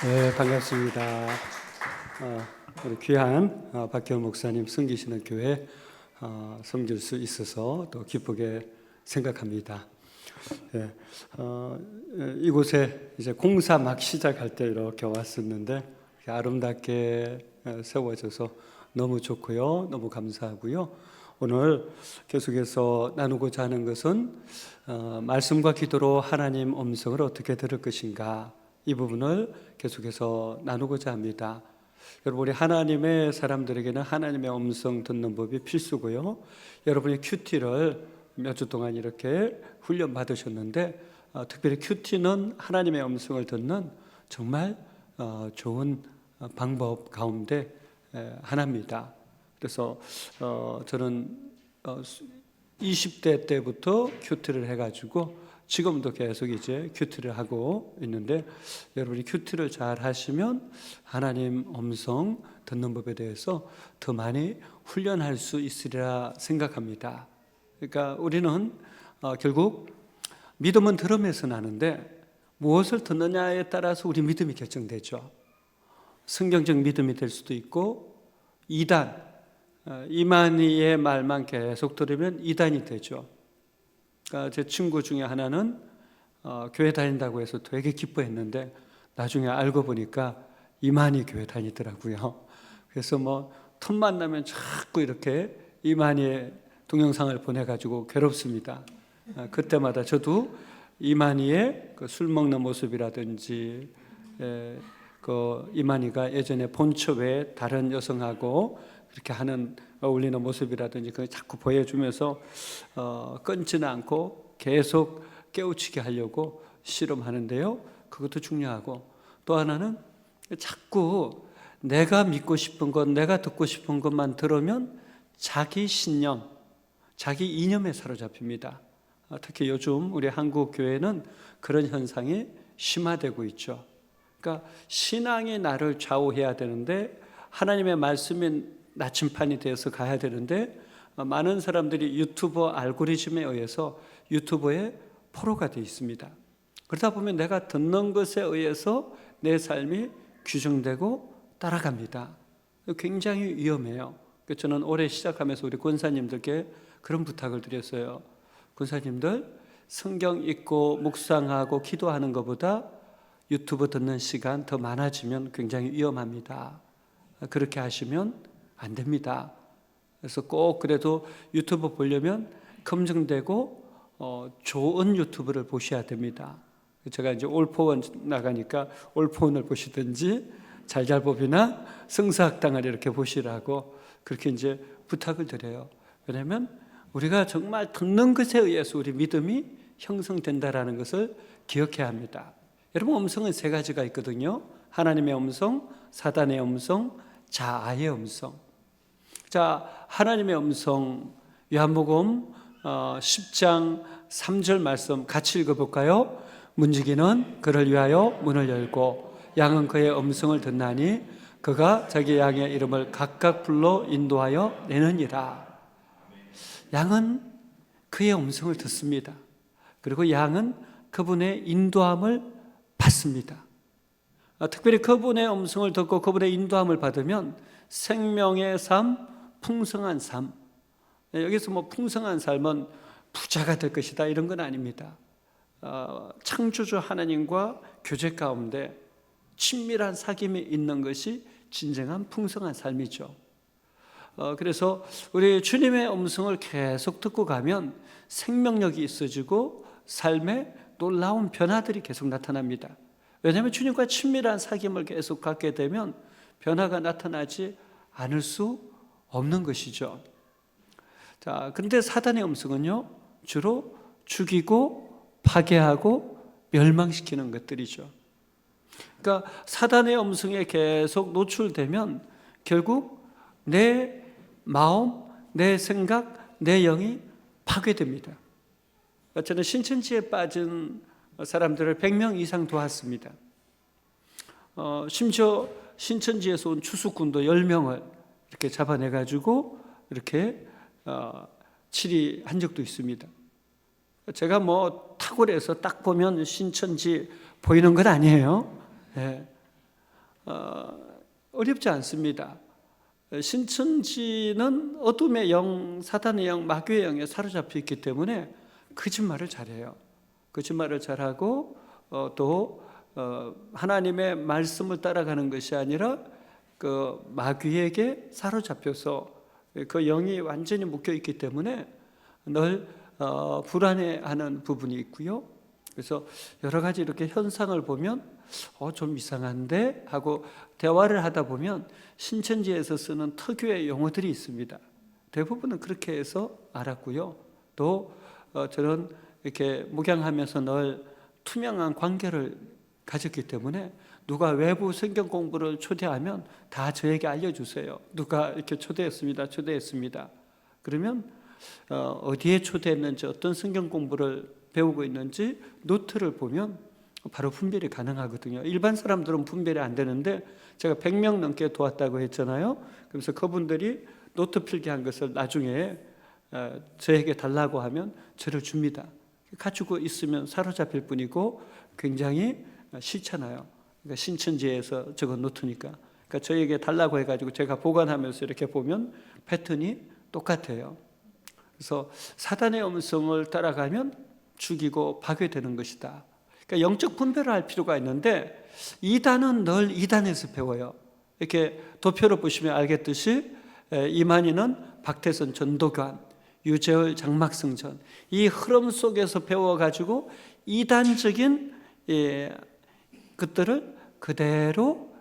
네, 반갑습니다. 우리 귀한 박기원 목사님 섬기시는 교회 섬길 수 있어서 또 기쁘게 생각합니다. 예, 이곳에 이제 공사 막 시작할 때 이렇게 왔었는데 아름답게 세워져서 너무 좋고요, 너무 감사하고요. 오늘 계속해서 나누고자 하는 것은 말씀과 기도로 하나님 음성을 어떻게 들을 것인가, 이 부분을 계속해서 나누고자 합니다. 여러분, 우리 하나님의 사람들에게는 하나님의 음성 듣는 법이 필수고요. 여러분이 큐티를 몇 주 동안 이렇게 훈련 받으셨는데 특별히 큐티는 하나님의 음성을 듣는 정말 좋은 방법 가운데 하나입니다. 그래서 저는 20대 때부터 큐티를 해가지고 지금도 계속 이제 큐티를 하고 있는데, 여러분이 큐티를 잘 하시면 하나님 음성 듣는 법에 대해서 더 많이 훈련할 수 있으리라 생각합니다. 그러니까 우리는 결국 믿음은 들음에서 나는데 무엇을 듣느냐에 따라서 우리 믿음이 결정되죠. 성경적 믿음이 될 수도 있고, 이만희의 말만 계속 들으면 이단이 되죠. 그러니까 제 친구 중에 하나는 교회 다닌다고 해서 되게 기뻐했는데 나중에 알고 보니까 이만희 교회 다니더라고요. 그래서 뭐 틈만 나면 자꾸 이렇게 이만희의 동영상을 보내가지고 괴롭습니다. 그때마다 저도 이만희의 그 술 먹는 모습이라든지, 그 이만희가 예전에 본처 외에 다른 여성하고 그렇게 하는 어울리는 모습이라든지 그걸 자꾸 보여주면서 끊지는 않고 계속 깨우치게 하려고 실험하는데요. 그것도 중요하고, 또 하나는 자꾸 내가 믿고 싶은 것, 내가 듣고 싶은 것만 들으면 자기 신념, 자기 이념에 사로잡힙니다. 특히 요즘 우리 한국 교회는 그런 현상이 심화되고 있죠. 그러니까 신앙이 나를 좌우해야 되는데, 하나님의 말씀이 나침판이 되어서 가야 되는데, 많은 사람들이 유튜버 알고리즘에 의해서 유튜버의 포로가 되어 있습니다. 그러다 보면 내가 듣는 것에 의해서 내 삶이 규정되고 따라갑니다. 굉장히 위험해요. 저는 올해 시작하면서 우리 권사님들께 그런 부탁을 드렸어요. 권사님들, 성경 읽고 묵상하고 기도하는 것보다 유튜브 듣는 시간 더 많아지면 굉장히 위험합니다. 그렇게 하시면 안 됩니다. 그래서 꼭 그래도 유튜브 보려면 검증되고 좋은 유튜브를 보셔야 됩니다. 제가 이제 올포원 나가니까 올포원을 보시든지 잘잘법이나 성사학당을 이렇게 보시라고 그렇게 이제 부탁을 드려요. 왜냐하면 우리가 정말 듣는 것에 의해서 우리 믿음이 형성된다라는 것을 기억해야 합니다. 여러분, 음성은 세 가지가 있거든요. 하나님의 음성, 사단의 음성, 자아의 음성. 자, 하나님의 음성, 요한복음 10장 3절 말씀 같이 읽어볼까요? 문지기는 그를 위하여 문을 열고 양은 그의 음성을 듣나니 그가 자기 양의 이름을 각각 불러 인도하여 내느니라. 양은 그의 음성을 듣습니다. 그리고 양은 그분의 인도함을 받습니다. 특별히 그분의 음성을 듣고 그분의 인도함을 받으면 생명의 삶, 풍성한 삶. 여기서 뭐 풍성한 삶은 부자가 될 것이다 이런 건 아닙니다. 창조주 하나님과 교제 가운데 친밀한 사귐이 있는 것이 진정한 풍성한 삶이죠. 그래서 우리 주님의 음성을 계속 듣고 가면 생명력이 있어지고 삶에 놀라운 변화들이 계속 나타납니다. 왜냐하면 주님과 친밀한 사귐을 계속 갖게 되면 변화가 나타나지 않을 수 없는 것이죠. 자, 그런데 사단의 음성은요, 주로 죽이고 파괴하고 멸망시키는 것들이죠. 그러니까 사단의 음성에 계속 노출되면 결국 내 마음, 내 생각, 내 영이 파괴됩니다. 저는 신천지에 빠진 사람들을 100명 이상 도왔습니다. 심지어 신천지에서 온 추수꾼도 10명을 이렇게 잡아내가지고 이렇게 치리한 적도 있습니다. 제가 뭐 탁월해서 딱 보면 신천지 보이는 건 아니에요. 네. 어렵지 않습니다. 신천지는 어둠의 영, 사단의 영, 마귀의 영에 사로잡혀 있기 때문에 거짓말을 잘해요. 거짓말을 잘하고 또 하나님의 말씀을 따라가는 것이 아니라 그 마귀에게 사로잡혀서 그 영이 완전히 묶여 있기 때문에 늘 불안해하는 부분이 있고요. 그래서 여러 가지 이렇게 현상을 보면 좀 이상한데 하고 대화를 하다 보면 신천지에서 쓰는 특유의 용어들이 있습니다. 대부분은 그렇게 해서 알았고요. 또 저는 이렇게 묵양하면서 늘 투명한 관계를 가졌기 때문에 누가 외부 성경 공부를 초대하면 다 저에게 알려주세요. 누가 이렇게 초대했습니다. 그러면 어디에 초대했는지, 어떤 성경 공부를 배우고 있는지 노트를 보면 바로 분별이 가능하거든요. 일반 사람들은 분별이 안 되는데 제가 100명 넘게 도왔다고 했잖아요. 그래서 그분들이 노트 필기한 것을 나중에 저에게 달라고 하면 저를 줍니다. 가지고 있으면 사로잡힐 뿐이고 굉장히 싫잖아요. 그러니까 신천지에서 적은 노트니까. 그러니까 저에게 달라고 해가지고 제가 보관하면서 이렇게 보면 패턴이 똑같아요. 그래서 사단의 음성을 따라가면 죽이고 파괴되는 것이다. 그러니까 영적 분별을 할 필요가 있는데 이단은 늘 이단에서 배워요. 이렇게 도표를 보시면 알겠듯이 이만희는 박태선 전도관, 유재열 장막성전 이 흐름 속에서 배워가지고 이단적인 것들을 그대로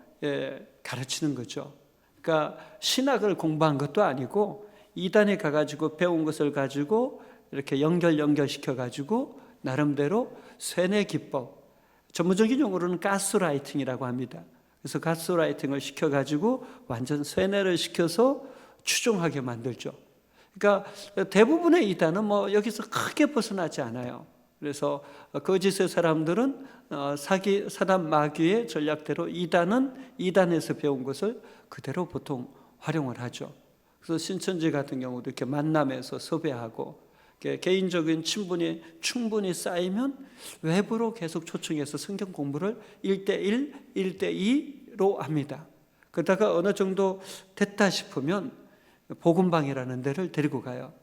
가르치는 거죠. 그러니까 신학을 공부한 것도 아니고 이단에 가가지고 배운 것을 가지고 이렇게 연결시켜가지고 나름대로 쇠뇌 기법, 전문적인 용어로는 가스라이팅이라고 합니다. 그래서 가스라이팅을 시켜가지고 완전 쇠뇌를 시켜서 추종하게 만들죠. 그러니까 대부분의 이단은 여기서 크게 벗어나지 않아요. 그래서 거짓의 사람들은 사단 마귀의 전략대로 이단은 이단에서 배운 것을 그대로 보통 활용을 하죠. 그래서 신천지 같은 경우도 이렇게 만남에서 섭외하고 개인적인 친분이 충분히 쌓이면 외부로 계속 초청해서 성경 공부를 1대1, 1대2로 합니다. 그러다가 어느 정도 됐다 싶으면 복음방이라는 데를 데리고 가요.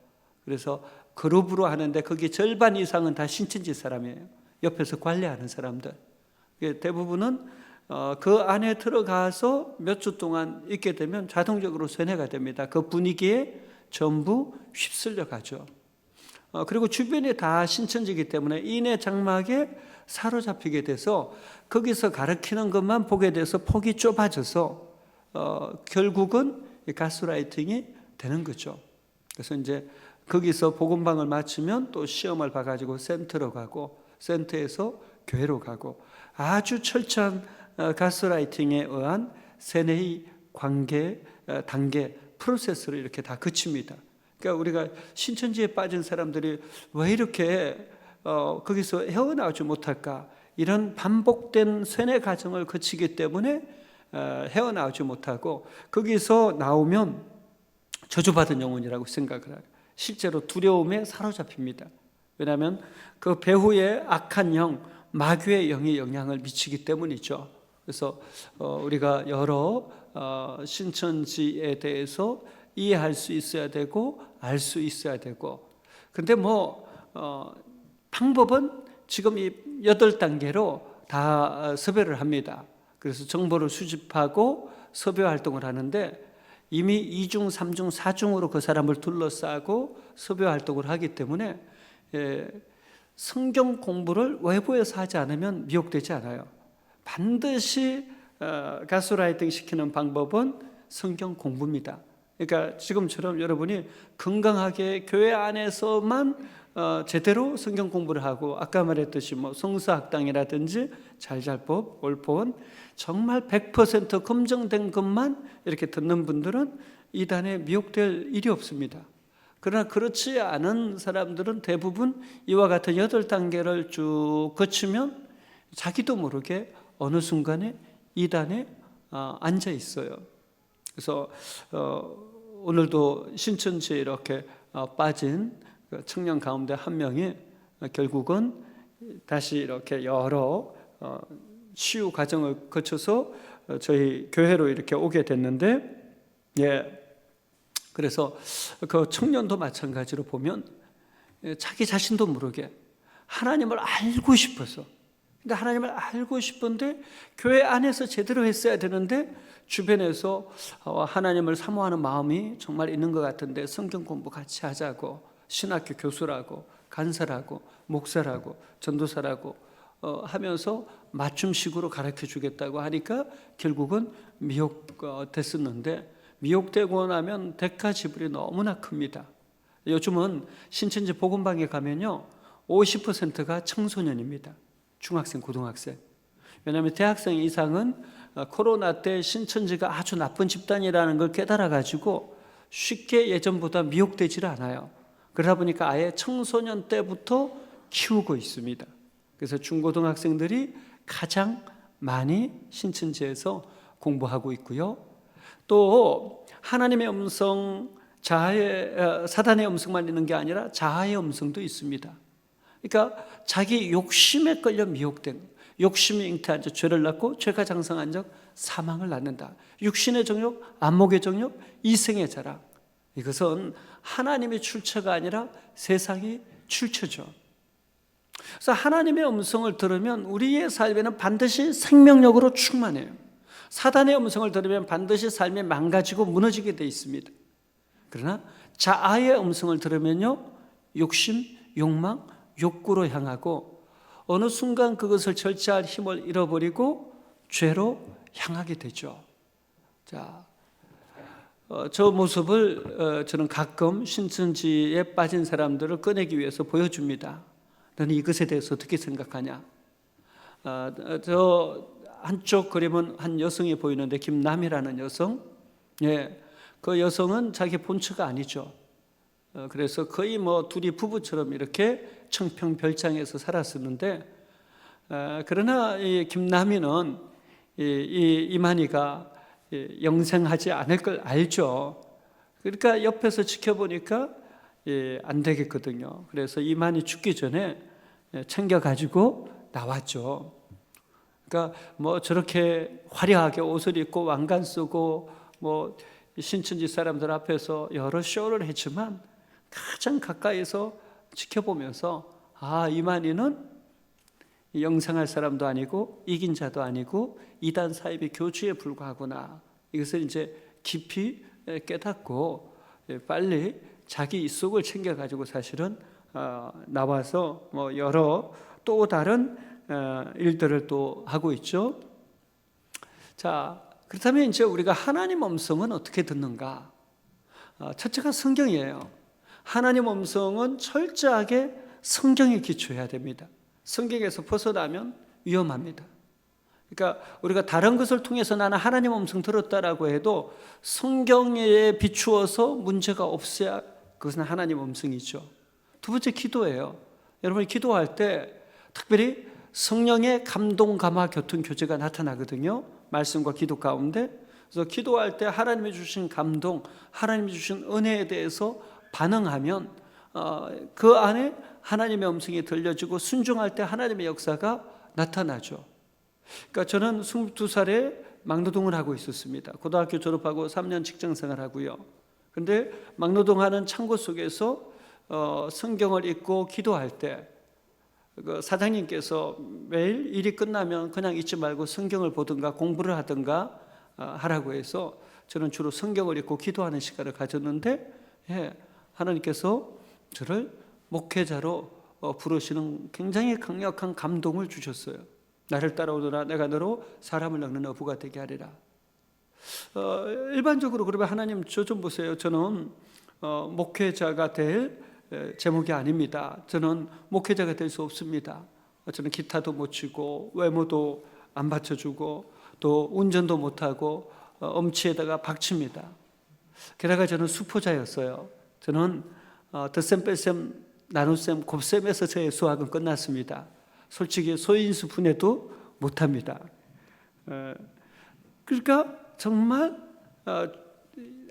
그래서 그룹으로 하는데 거기 절반 이상은 다 신천지 사람이에요. 옆에서 관리하는 사람들. 대부분은 그 안에 들어가서 몇 주 동안 있게 되면 자동적으로 쇠뇌가 됩니다. 그 분위기에 전부 휩쓸려 가죠. 그리고 주변이 다 신천지이기 때문에 인의 장막에 사로잡히게 돼서 거기서 가르치는 것만 보게 돼서 폭이 좁아져서 결국은 가스라이팅이 되는 거죠. 그래서 이제 거기서 복음방을 마치면 또 시험을 봐가지고 센터로 가고 센터에서 교회로 가고 아주 철저한 가스라이팅에 의한 세뇌의 관계, 단계, 프로세스를 이렇게 다 거칩니다. 그러니까 우리가 신천지에 빠진 사람들이 왜 이렇게 거기서 헤어나오지 못할까? 이런 반복된 세뇌 과정을 거치기 때문에 헤어나오지 못하고 거기서 나오면 저주받은 영혼이라고 생각을 해요. 실제로 두려움에 사로잡힙니다. 왜냐하면 그 배후의 악한 영, 마귀의 영이 영향을 미치기 때문이죠. 그래서 우리가 여러 신천지에 대해서 이해할 수 있어야 되고 알 수 있어야 되고 근데 방법은 지금 이 8단계로 다 섭외를 합니다. 그래서 정보를 수집하고 섭외 활동을 하는데 이미 2중, 3중, 4중으로 그 사람을 둘러싸고 섭외 활동을 하기 때문에 성경 공부를 외부에서 하지 않으면 미혹되지 않아요. 반드시 가스라이팅 시키는 방법은 성경 공부입니다. 그러니까 지금처럼 여러분이 건강하게 교회 안에서만 제대로 성경 공부를 하고 아까 말했듯이 성서학당이라든지 잘잘법, 올폰 정말 100% 검증된 것만 이렇게 듣는 분들은 이단에 미혹될 일이 없습니다. 그러나 그렇지 않은 사람들은 대부분 이와 같은 8단계를 쭉 거치면 자기도 모르게 어느 순간에 이단에 앉아 있어요. 그래서 오늘도 신천지에 이렇게 빠진 청년 가운데 한 명이 결국은 다시 이렇게 여러 치유 과정을 거쳐서 저희 교회로 이렇게 오게 됐는데, 그래서 그 청년도 마찬가지로 보면 자기 자신도 모르게 하나님을 알고 싶어서, 근데 하나님을 알고 싶은데 교회 안에서 제대로 했어야 되는데 주변에서 하나님을 사모하는 마음이 정말 있는 것 같은데 성경 공부 같이 하자고, 신학교 교수라고, 간사라고, 목사라고, 전도사라고 하면서 맞춤식으로 가르쳐 주겠다고 하니까 결국은 미혹됐었는데, 미혹되고 나면 대가 지불이 너무나 큽니다. 요즘은 신천지 복음방에 가면요 50%가 청소년입니다. 중학생, 고등학생. 왜냐하면 대학생 이상은 코로나 때 신천지가 아주 나쁜 집단이라는 걸 깨달아가지고 쉽게 예전보다 미혹되지를 않아요. 그러다 보니까 아예 청소년 때부터 키우고 있습니다. 그래서 중고등학생들이 가장 많이 신천지에서 공부하고 있고요. 또 하나님의 음성, 사단의 음성만 있는 게 아니라 자아의 음성도 있습니다. 그러니까 자기 욕심에 끌려 미혹된, 욕심이 잉태한 적 죄를 낳고 죄가 장성한 적 사망을 낳는다. 육신의 정욕, 안목의 정욕, 이생의 자랑. 이것은 하나님의 출처가 아니라 세상의 출처죠. 그래서 하나님의 음성을 들으면 우리의 삶에는 반드시 생명력으로 충만해요. 사단의 음성을 들으면 반드시 삶이 망가지고 무너지게 돼 있습니다. 그러나 자아의 음성을 들으면요 욕심, 욕망, 욕구로 향하고 어느 순간 그것을 절제할 힘을 잃어버리고 죄로 향하게 되죠. 자, 저 모습을 저는 가끔 신천지에 빠진 사람들을 꺼내기 위해서 보여줍니다. 너는 이것에 대해서 어떻게 생각하냐? 저 한쪽 그림은 한 여성이 보이는데 김남이라는 여성, 그 여성은 자기 본처가 아니죠. 그래서 거의 뭐 둘이 부부처럼 이렇게 청평별장에서 살았었는데, 그러나 이 김남이는 이 이만희가 영생하지 않을 걸 알죠. 그러니까 옆에서 지켜보니까 안 되겠거든요. 그래서 이만희 죽기 전에 챙겨가지고 나왔죠. 그러니까 뭐 저렇게 화려하게 옷을 입고 왕관 쓰고 뭐 신천지 사람들 앞에서 여러 쇼를 했지만 가장 가까이서 지켜보면서 이만희는 영생할 사람도 아니고 이긴 자도 아니고 이단 사입의 교주에 불과하구나. 이것을 이제 깊이 깨닫고 빨리 자기 이속을 챙겨가지고 사실은 나와서 뭐 여러 또 다른 일들을 또 하고 있죠. 자, 그렇다면 이제 우리가 하나님 음성은 어떻게 듣는가? 첫째가 성경이에요. 하나님 음성은 철저하게 성경에 기초해야 됩니다. 성경에서 벗어나면 위험합니다. 그러니까 우리가 다른 것을 통해서 나는 하나님 음성 들었다라고 해도 성경에 비추어서 문제가 없어야 그것은 하나님 음성이죠. 두 번째 기도예요. 여러분이 기도할 때 특별히 성령의 감동, 감화, 교통, 교제가 나타나거든요. 말씀과 기도 가운데. 그래서 기도할 때 하나님이 주신 감동, 하나님이 주신 은혜에 대해서 반응하면 그 안에 하나님의 음성이 들려지고 순종할 때 하나님의 역사가 나타나죠. 그러니까 저는 22살에 막노동을 하고 있었습니다. 고등학교 졸업하고 3년 직장생활 하고요. 그런데 막노동하는 창고 속에서 성경을 읽고 기도할 때 그 사장님께서 매일 일이 끝나면 그냥 잊지 말고 성경을 보든가 공부를 하든가 하라고 해서 저는 주로 성경을 읽고 기도하는 시간을 가졌는데, 하나님께서 저를 목회자로 부르시는 굉장히 강력한 감동을 주셨어요. 나를 따라오너라 내가 너로 사람을 낚는 어부가 되게 하리라. 일반적으로 그러면 하나님 저 좀 보세요. 저는 목회자가 될 제목이 아닙니다. 저는 목회자가 될 수 없습니다. 저는 기타도 못 치고 외모도 안 받쳐주고 또 운전도 못하고 엄치에다가 박칩니다. 게다가 저는 수포자였어요. 저는 덧셈, 뺄셈, 나눗셈, 곱셈에서 저의 수학은 끝났습니다. 솔직히 소인수 분해도 못합니다. 그러니까 정말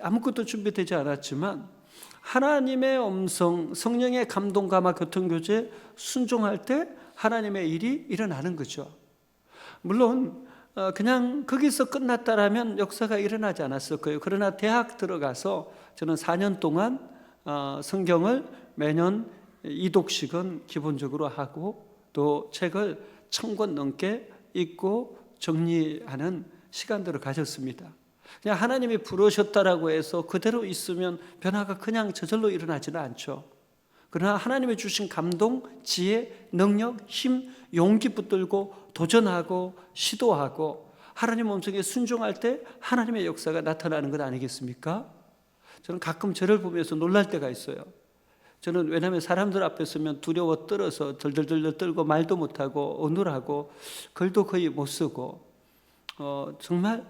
아무것도 준비되지 않았지만 하나님의 음성, 성령의 감동, 감화, 교통, 교제 순종할 때 하나님의 일이 일어나는 거죠. 물론 그냥 거기서 끝났다라면 역사가 일어나지 않았을 거예요. 그러나 대학 들어가서 저는 4년 동안 성경을 매년 2독씩은 기본적으로 하고 또 책을 1000권 넘게 읽고 정리하는 시간들을 가졌습니다. 그냥 하나님이 부르셨다라고 해서 그대로 있으면 변화가 그냥 저절로 일어나지는 않죠. 그러나 하나님이 주신 감동, 지혜, 능력, 힘, 용기 붙들고 도전하고 시도하고 하나님 음성에 순종할 때 하나님의 역사가 나타나는 것 아니겠습니까? 저는 가끔 저를 보면서 놀랄 때가 있어요. 저는 왜냐하면 사람들 앞에 서면 두려워 떨어서 덜덜덜 떨고 말도 못하고 어눌하고 글도 거의 못 쓰고 정말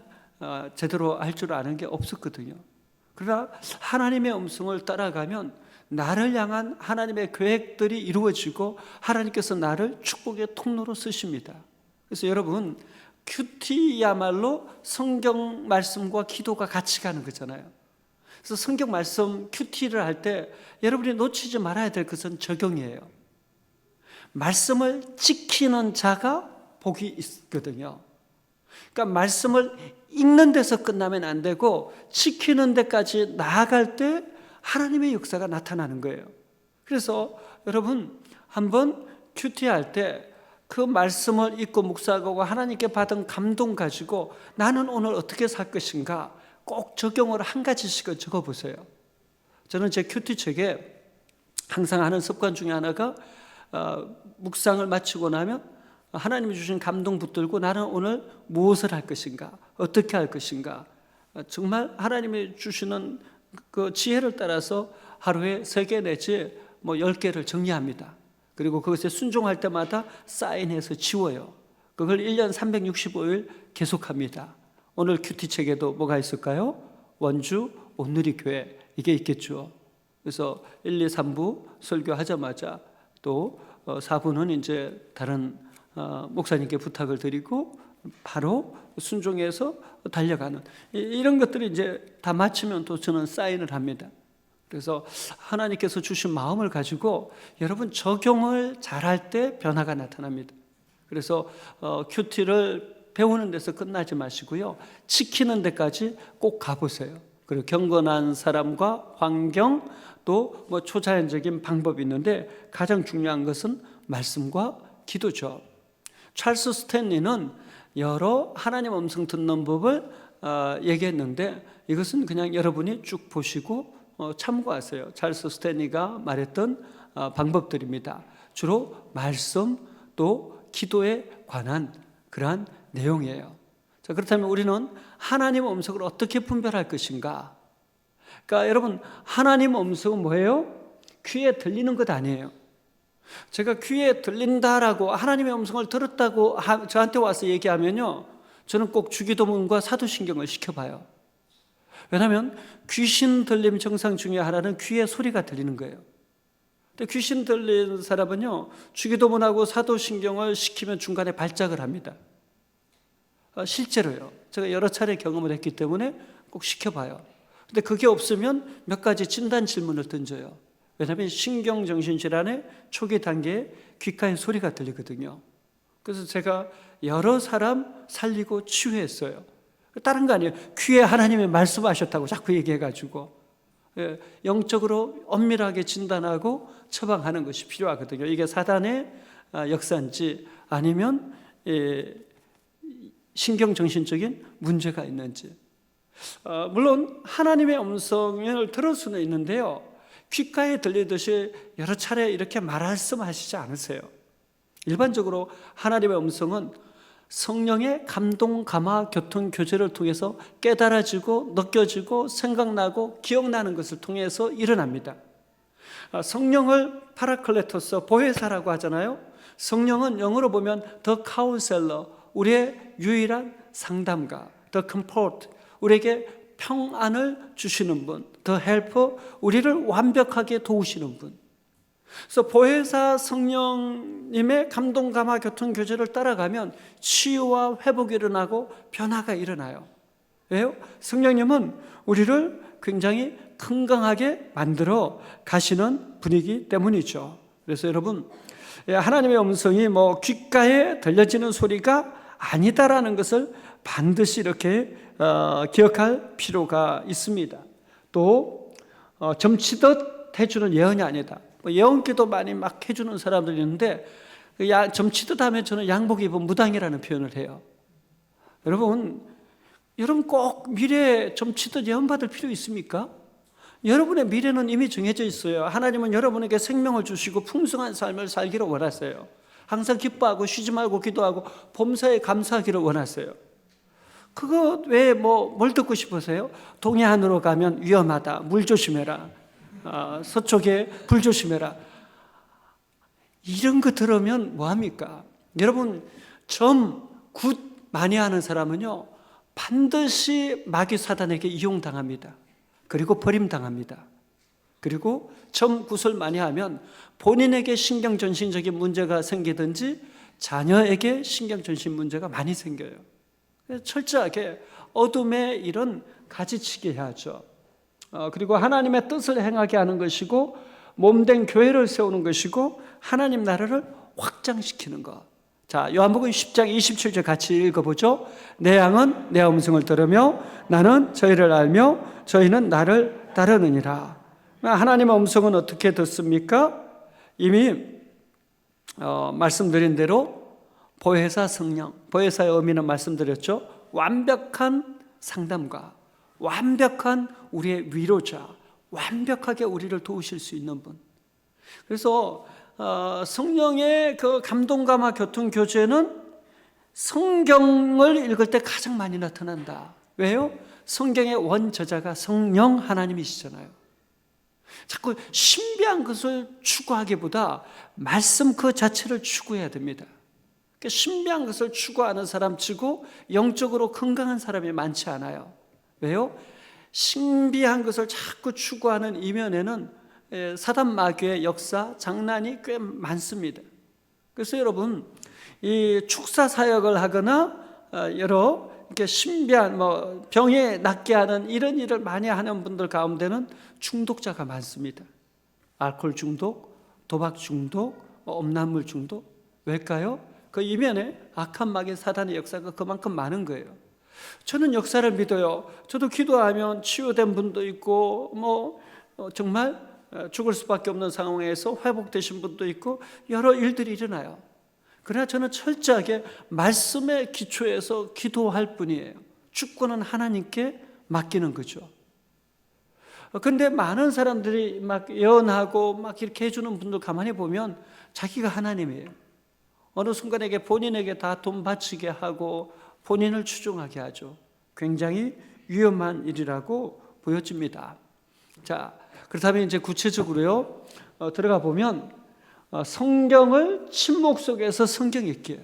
제대로 할 줄 아는 게 없었거든요. 그러나 하나님의 음성을 따라가면 나를 향한 하나님의 계획들이 이루어지고 하나님께서 나를 축복의 통로로 쓰십니다. 그래서 여러분, 큐티야말로 성경 말씀과 기도가 같이 가는 거잖아요. 그래서 성경 말씀 큐티를 할 때 여러분이 놓치지 말아야 될 것은 적용이에요. 말씀을 지키는 자가 복이 있거든요. 그러니까 말씀을 읽는 데서 끝나면 안 되고 지키는 데까지 나아갈 때 하나님의 역사가 나타나는 거예요. 그래서 여러분 한번 큐티할 때 그 말씀을 읽고 묵상하고 하나님께 받은 감동 가지고 나는 오늘 어떻게 살 것인가 꼭 적용을 한 가지씩은 적어보세요. 저는 제 큐티 책에 항상 하는 습관 중에 하나가 묵상을 마치고 나면 하나님이 주신 감동 붙들고 나는 오늘 무엇을 할 것인가, 어떻게 할 것인가, 정말 하나님이 주시는 그 지혜를 따라서 하루에 3개 내지 10개를 정리합니다. 그리고 그것에 순종할 때마다 사인해서 지워요. 그걸 1년 365일 계속합니다. 오늘 큐티 책에도 뭐가 있을까요? 원주 온누리 교회 이게 있겠죠. 그래서 1, 2, 3부 설교하자마자 또 4부는 이제 다른 목사님께 부탁을 드리고 바로 순종해서 달려가는 이런 것들이 이제 다 마치면 또 저는 사인을 합니다. 그래서 하나님께서 주신 마음을 가지고 여러분 적용을 잘할 때 변화가 나타납니다. 그래서 큐티를 배우는 데서 끝나지 마시고요, 지키는 데까지 꼭 가보세요. 그리고 경건한 사람과 환경 또 초자연적인 방법이 있는데 가장 중요한 것은 말씀과 기도죠. 찰스 스탠리는 여러 하나님 음성 듣는 법을 얘기했는데 이것은 그냥 여러분이 쭉 보시고 참고하세요. 찰스 스탠리가 말했던 방법들입니다. 주로 말씀 또 기도에 관한 그러한 내용이에요. 자, 그렇다면 우리는 하나님 음성을 어떻게 분별할 것인가? 그러니까 여러분 하나님 음성은 뭐예요? 귀에 들리는 것 아니에요. 제가 귀에 들린다라고 하나님의 음성을 들었다고 저한테 와서 얘기하면요, 저는 꼭 주기도문과 사도신경을 시켜봐요. 왜냐하면 귀신 들림 증상 중에 하나는 귀에 소리가 들리는 거예요. 근데 귀신 들린 사람은요, 주기도문하고 사도신경을 시키면 중간에 발작을 합니다. 실제로요. 제가 여러 차례 경험을 했기 때문에 꼭 시켜봐요. 근데 그게 없으면 몇 가지 진단 질문을 던져요. 왜냐하면 신경정신질환의 초기 단계에 귓가에 소리가 들리거든요. 그래서 제가 여러 사람 살리고 치유했어요. 다른 거 아니에요. 귀에 하나님이 말씀하셨다고 자꾸 얘기해가지고 영적으로 엄밀하게 진단하고 처방하는 것이 필요하거든요. 이게 사단의 역사인지 아니면 신경정신적인 문제가 있는지. 물론 하나님의 음성을 들을 수는 있는데요, 귓가에 들리듯이 여러 차례 이렇게 말씀하시지 않으세요. 일반적으로 하나님의 음성은 성령의 감동, 감화, 교통, 교제를 통해서 깨달아지고 느껴지고 생각나고 기억나는 것을 통해서 일어납니다. 성령을 파라클레토스, 보혜사라고 하잖아요. 성령은 영어로 보면 The Counselor, 우리의 유일한 상담가, The Comfort, 우리에게 평안을 주시는 분, The Helper, 우리를 완벽하게 도우시는 분. 그래서 보혜사 성령님의 감동, 감화, 교통, 교제를 따라가면 치유와 회복이 일어나고 변화가 일어나요. 왜요? 성령님은 우리를 굉장히 건강하게 만들어 가시는 분이기 때문이죠. 그래서 여러분, 하나님의 음성이 귓가에 들려지는 소리가 아니다라는 것을 반드시 이렇게 기억할 필요가 있습니다. 또 점치듯 해주는 예언이 아니다. 예언기도 많이 막 해주는 사람들이 있는데 점치듯 하면 저는 양복 입은 무당이라는 표현을 해요. 여러분 꼭 미래에 점치듯 예언받을 필요 있습니까? 여러분의 미래는 이미 정해져 있어요. 하나님은 여러분에게 생명을 주시고 풍성한 삶을 살기를 원하세요. 항상 기뻐하고 쉬지 말고 기도하고 범사에 감사하기를 원하세요. 그거 왜 뭘 듣고 싶으세요? 동해안으로 가면 위험하다. 물 조심해라. 서쪽에 불 조심해라. 이런 거 들으면 뭐합니까? 여러분 굿 많이 하는 사람은요 반드시 마귀 사단에게 이용당합니다. 그리고 버림당합니다. 그리고 굿을 많이 하면 본인에게 신경전신적인 문제가 생기든지 자녀에게 신경전신 문제가 많이 생겨요. 철저하게 어둠의 일은 가지치기 해야죠. 그리고 하나님의 뜻을 행하게 하는 것이고 몸된 교회를 세우는 것이고 하나님 나라를 확장시키는 것. 자, 요한복음 10장 27절 같이 읽어보죠. 내 양은 내 음성을 들으며 나는 저희를 알며 저희는 나를 따르느니라. 하나님의 음성은 어떻게 듣습니까? 이미 말씀드린 대로 보혜사 성령, 보혜사의 의미는 말씀드렸죠. 완벽한 상담가, 완벽한 우리의 위로자, 완벽하게 우리를 도우실 수 있는 분. 그래서 성령의 그 감동감화 교통 교제는 성경을 읽을 때 가장 많이 나타난다. 왜요? 성경의 원저자가 성령 하나님이시잖아요. 자꾸 신비한 것을 추구하기보다 말씀 그 자체를 추구해야 됩니다. 신비한 것을 추구하는 사람치고 영적으로 건강한 사람이 많지 않아요. 왜요? 신비한 것을 자꾸 추구하는 이면에는 사단 마귀의 역사, 장난이 꽤 많습니다. 그래서 여러분, 이 축사 사역을 하거나 여러 이렇게 신비한 병에 낫게 하는 이런 일을 많이 하는 분들 가운데는 중독자가 많습니다. 알코올 중독, 도박 중독, 음란물 중독. 왜일까요? 그 이면에 악한 마귀 사단의 역사가 그만큼 많은 거예요. 저는 역사를 믿어요. 저도 기도하면 치유된 분도 있고 정말 죽을 수밖에 없는 상황에서 회복되신 분도 있고 여러 일들이 일어나요. 그러나 저는 철저하게 말씀의 기초에서 기도할 뿐이에요. 주권은 하나님께 맡기는 거죠. 그런데 많은 사람들이 막 예언하고 막 이렇게 해주는 분들 가만히 보면 자기가 하나님이에요. 어느 순간에 본인에게 다 돈 바치게 하고 본인을 추종하게 하죠. 굉장히 위험한 일이라고 보여집니다. 자, 그렇다면 이제 구체적으로요 들어가 보면 성경을 침묵 속에서 성경 읽기.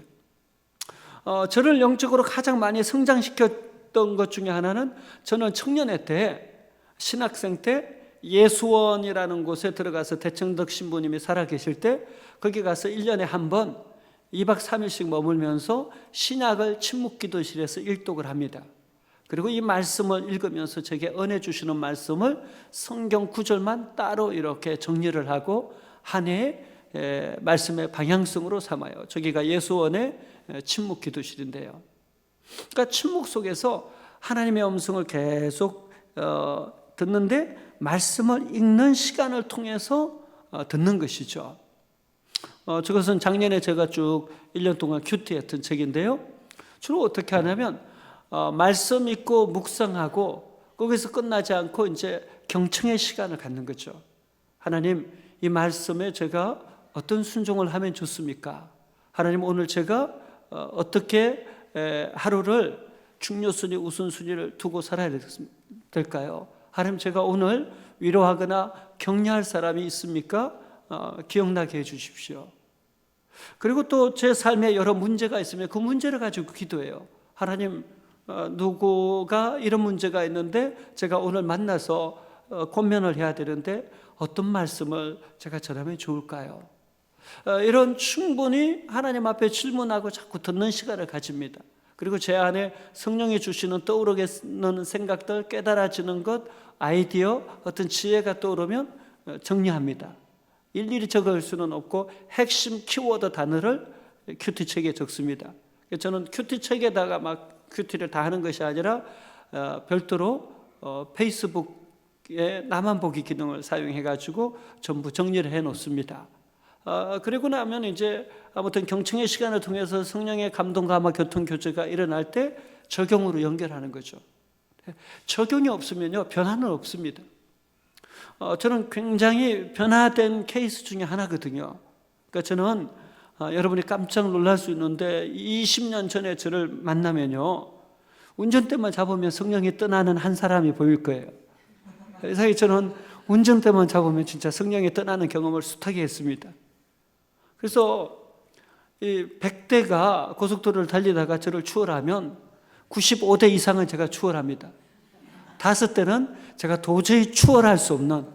저를 영적으로 가장 많이 성장시켰던 것 중에 하나는 저는 청년회 때 신학생 때 예수원이라는 곳에 들어가서 대청덕 신부님이 살아계실 때 거기 가서 1년에 한 번 2박 3일씩 머물면서 신약을 침묵 기도실에서 일독을 합니다. 그리고 이 말씀을 읽으면서 제게 은혜 주시는 말씀을 성경 구절만 따로 이렇게 정리를 하고 한 해의 말씀의 방향성으로 삼아요. 저기가 예수원의 침묵 기도실인데요. 그러니까 침묵 속에서 하나님의 음성을 계속 듣는데 말씀을 읽는 시간을 통해서 듣는 것이죠. 저것은 작년에 제가 쭉 1년 동안 큐티했던 책인데요. 주로 어떻게 하냐면 말씀 읽고 묵상하고 거기서 끝나지 않고 이제 경청의 시간을 갖는 거죠. 하나님, 이 말씀에 제가 어떤 순종을 하면 좋습니까? 하나님, 오늘 제가 어떻게 하루를 중요순위, 우선순위를 두고 살아야 될까요? 하나님, 제가 오늘 위로하거나 격려할 사람이 있습니까? 기억나게 해 주십시오. 그리고 또 제 삶에 여러 문제가 있으면 그 문제를 가지고 기도해요. 하나님, 누구가 이런 문제가 있는데 제가 오늘 만나서 권면을 해야 되는데 어떤 말씀을 제가 전하면 좋을까요? 이런 충분히 하나님 앞에 질문하고 자꾸 듣는 시간을 가집니다. 그리고 제 안에 성령이 주시는 떠오르는 생각들, 깨달아지는 것, 아이디어, 어떤 지혜가 떠오르면 정리합니다. 일일이 적을 수는 없고 핵심 키워드 단어를 큐티책에 적습니다. 저는 큐티 책에다가 막 큐티를 다 하는 것이 아니라 별도로 페이스북에 나만 보기 기능을 사용해 가지고 전부 정리를 해 놓습니다. 그리고 나면 이제 아무튼 경청의 시간을 통해서 성령의 감동, 감화, 교통, 교제가 일어날 때 적용으로 연결하는 거죠. 적용이 없으면요, 변화는 없습니다. 저는 굉장히 변화된 케이스 중에 하나거든요. 그러니까 저는 여러분이 깜짝 놀랄 수 있는데 20년 전에 저를 만나면요, 운전대만 잡으면 성령이 떠나는 한 사람이 보일 거예요. 그래서 저는 운전대만 잡으면 진짜 성령이 떠나는 경험을 숱하게 했습니다. 그래서 이 100대가 고속도로를 달리다가 저를 추월하면 95대 이상은 제가 추월합니다. 5대는 제가 도저히 추월할 수 없는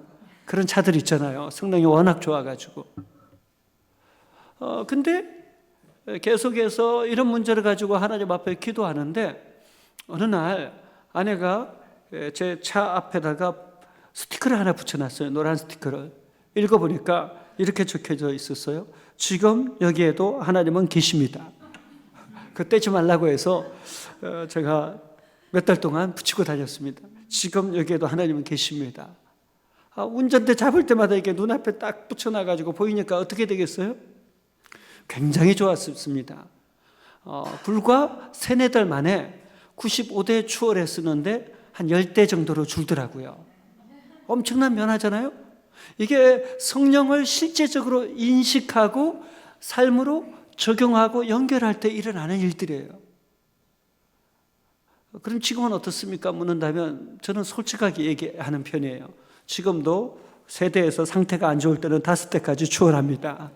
그런 차들 있잖아요. 성능이 워낙 좋아가지고. 근데 계속해서 이런 문제를 가지고 하나님 앞에 기도하는데 어느 날 아내가 제 차 앞에다가 스티커를 하나 붙여놨어요. 노란 스티커를. 읽어보니까 이렇게 적혀져 있었어요. 지금 여기에도 하나님은 계십니다. 그 떼지 말라고 해서 제가 몇 달 동안 붙이고 다녔습니다. 지금 여기에도 하나님은 계십니다. 운전대 잡을 때마다 이게 눈앞에 딱 붙여놔가지고 보이니까 어떻게 되겠어요? 굉장히 좋았습니다. 불과 3-4달 만에 95대 추월했었는데 한 10대 정도로 줄더라고요. 엄청난 변화잖아요? 이게 성령을 실제적으로 인식하고 삶으로 적용하고 연결할 때 일어나는 일들이에요. 그럼 지금은 어떻습니까? 묻는다면 저는 솔직하게 얘기하는 편이에요. 지금도 세대에서 상태가 안 좋을 때는 5대까지 추월합니다.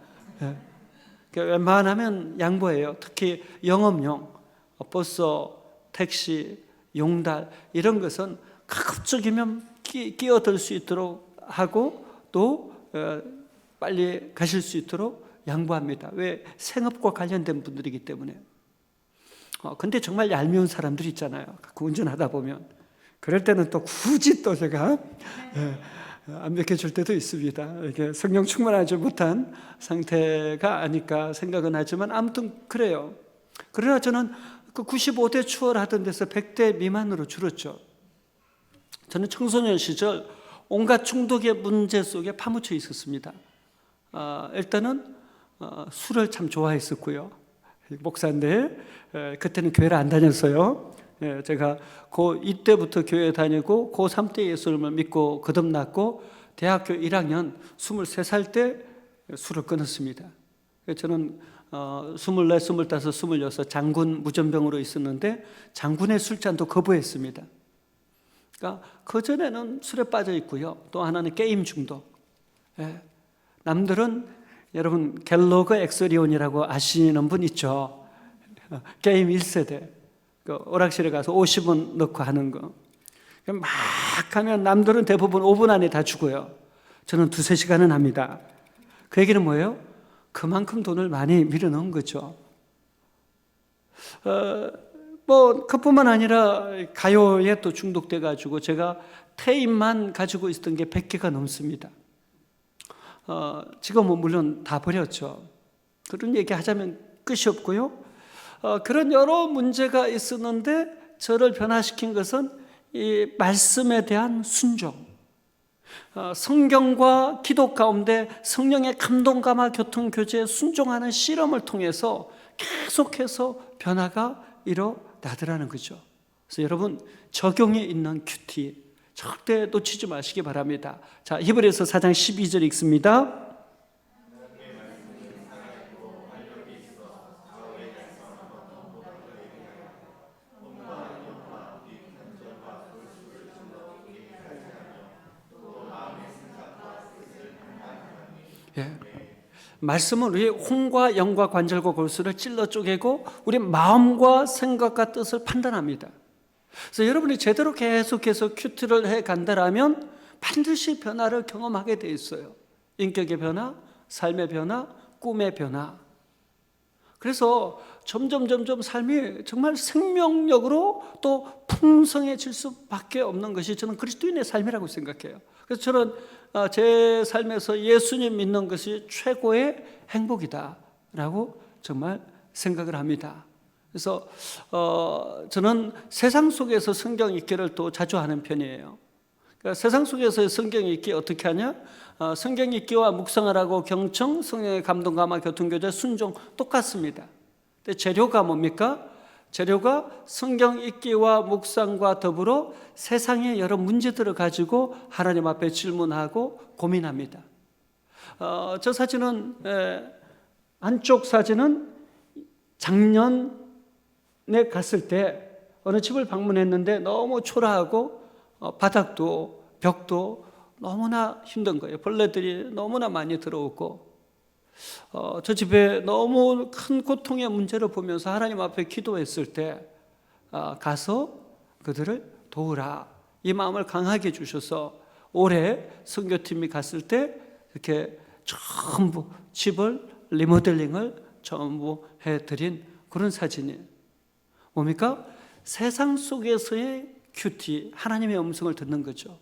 웬만하면 양보해요. 특히 영업용, 버스, 택시, 용달 이런 것은 가급적이면 끼어들 수 있도록 하고 또 빨리 가실 수 있도록 양보합니다. 왜? 생업과 관련된 분들이기 때문에. 근데 정말 얄미운 사람들 있잖아요. 운전하다 보면. 그럴 때는 또 굳이 또 제가 안 맡겨줄 때도 있습니다. 이게 성령 충만하지 못한 상태가 아닐까 생각은 하지만 아무튼 그래요. 그러나 저는 그 95대 추월하던 데서 100대 미만으로 줄었죠. 저는 청소년 시절 온갖 중독의 문제 속에 파묻혀 있었습니다. 일단은 술을 참 좋아했었고요. 목사인데 그때는 교회를 안 다녔어요. 제가 이때부터 교회 다니고 고3 때 예수님을 믿고 거듭났고 대학교 1학년 23살 때 술을 끊었습니다. 저는 24, 25, 26 장군 무전병으로 있었는데 장군의 술잔도 거부했습니다. 그러니까 그전에는 술에 빠져 있고요. 또 하나는 게임 중독. 남들은 여러분 갤러거 엑서리온이라고 아시는 분 있죠? 게임 1세대. 오락실에 가서 50원 넣고 하는 거. 막 하면 남들은 대부분 5분 안에 다 죽어요. 저는 2-3시간은 합니다. 그 얘기는 뭐예요? 그만큼 돈을 많이 밀어넣은 거죠. 그뿐만 아니라 가요에 또 중독돼 가지고 제가 테이프만 가지고 있었던 게 100개가 넘습니다. 지금은 물론 다 버렸죠. 그런 얘기 하자면 끝이 없고요. 그런 여러 문제가 있었는데 저를 변화시킨 것은 이 말씀에 대한 순종. 성경과 기도 가운데 성령의 감동, 감화, 교통, 교제에 순종하는 실험을 통해서 계속해서 변화가 일어나더라는 거죠. 그래서 여러분 적용에 있는 큐티 절대 놓치지 마시기 바랍니다. 자, 히브리서 4장 12절 읽습니다. 말씀은 우리 혼과 영과 관절과 골수를 찔러 쪼개고 우리 마음과 생각과 뜻을 판단합니다. 그래서 여러분이 제대로 계속해서 큐티를 해 간다라면 반드시 변화를 경험하게 돼 있어요. 인격의 변화, 삶의 변화, 꿈의 변화. 그래서 점점 삶이 정말 생명력으로 또 풍성해질 수밖에 없는 것이 저는 그리스도인의 삶이라고 생각해요. 그래서 저는 제 삶에서 예수님 믿는 것이 최고의 행복이다라고 정말 생각을 합니다. 그래서 저는 세상 속에서 성경 읽기를 또 자주 하는 편이에요. 그러니까 세상 속에서 성경 읽기 어떻게 하냐? 성경 읽기와 묵상을 하고 경청, 성령의 감동, 감화, 교통교제, 순종 똑같습니다. 근데 재료가 뭡니까? 재료가 성경 읽기와 묵상과 더불어 세상의 여러 문제들을 가지고 하나님 앞에 질문하고 고민합니다. 저 사진은 한쪽 사진은 작년에 갔을 때 어느 집을 방문했는데 너무 초라하고 바닥도 벽도 너무나 힘든 거예요. 벌레들이 너무나 많이 들어오고 저 집에 너무 큰 고통의 문제를 보면서 하나님 앞에 기도했을 때 가서 그들을 도우라 이 마음을 강하게 주셔서 올해 선교팀이 갔을 때 이렇게 전부 집을 리모델링을 전부 해드린 그런 사진이에요. 뭡니까? 세상 속에서의 큐티, 하나님의 음성을 듣는 거죠.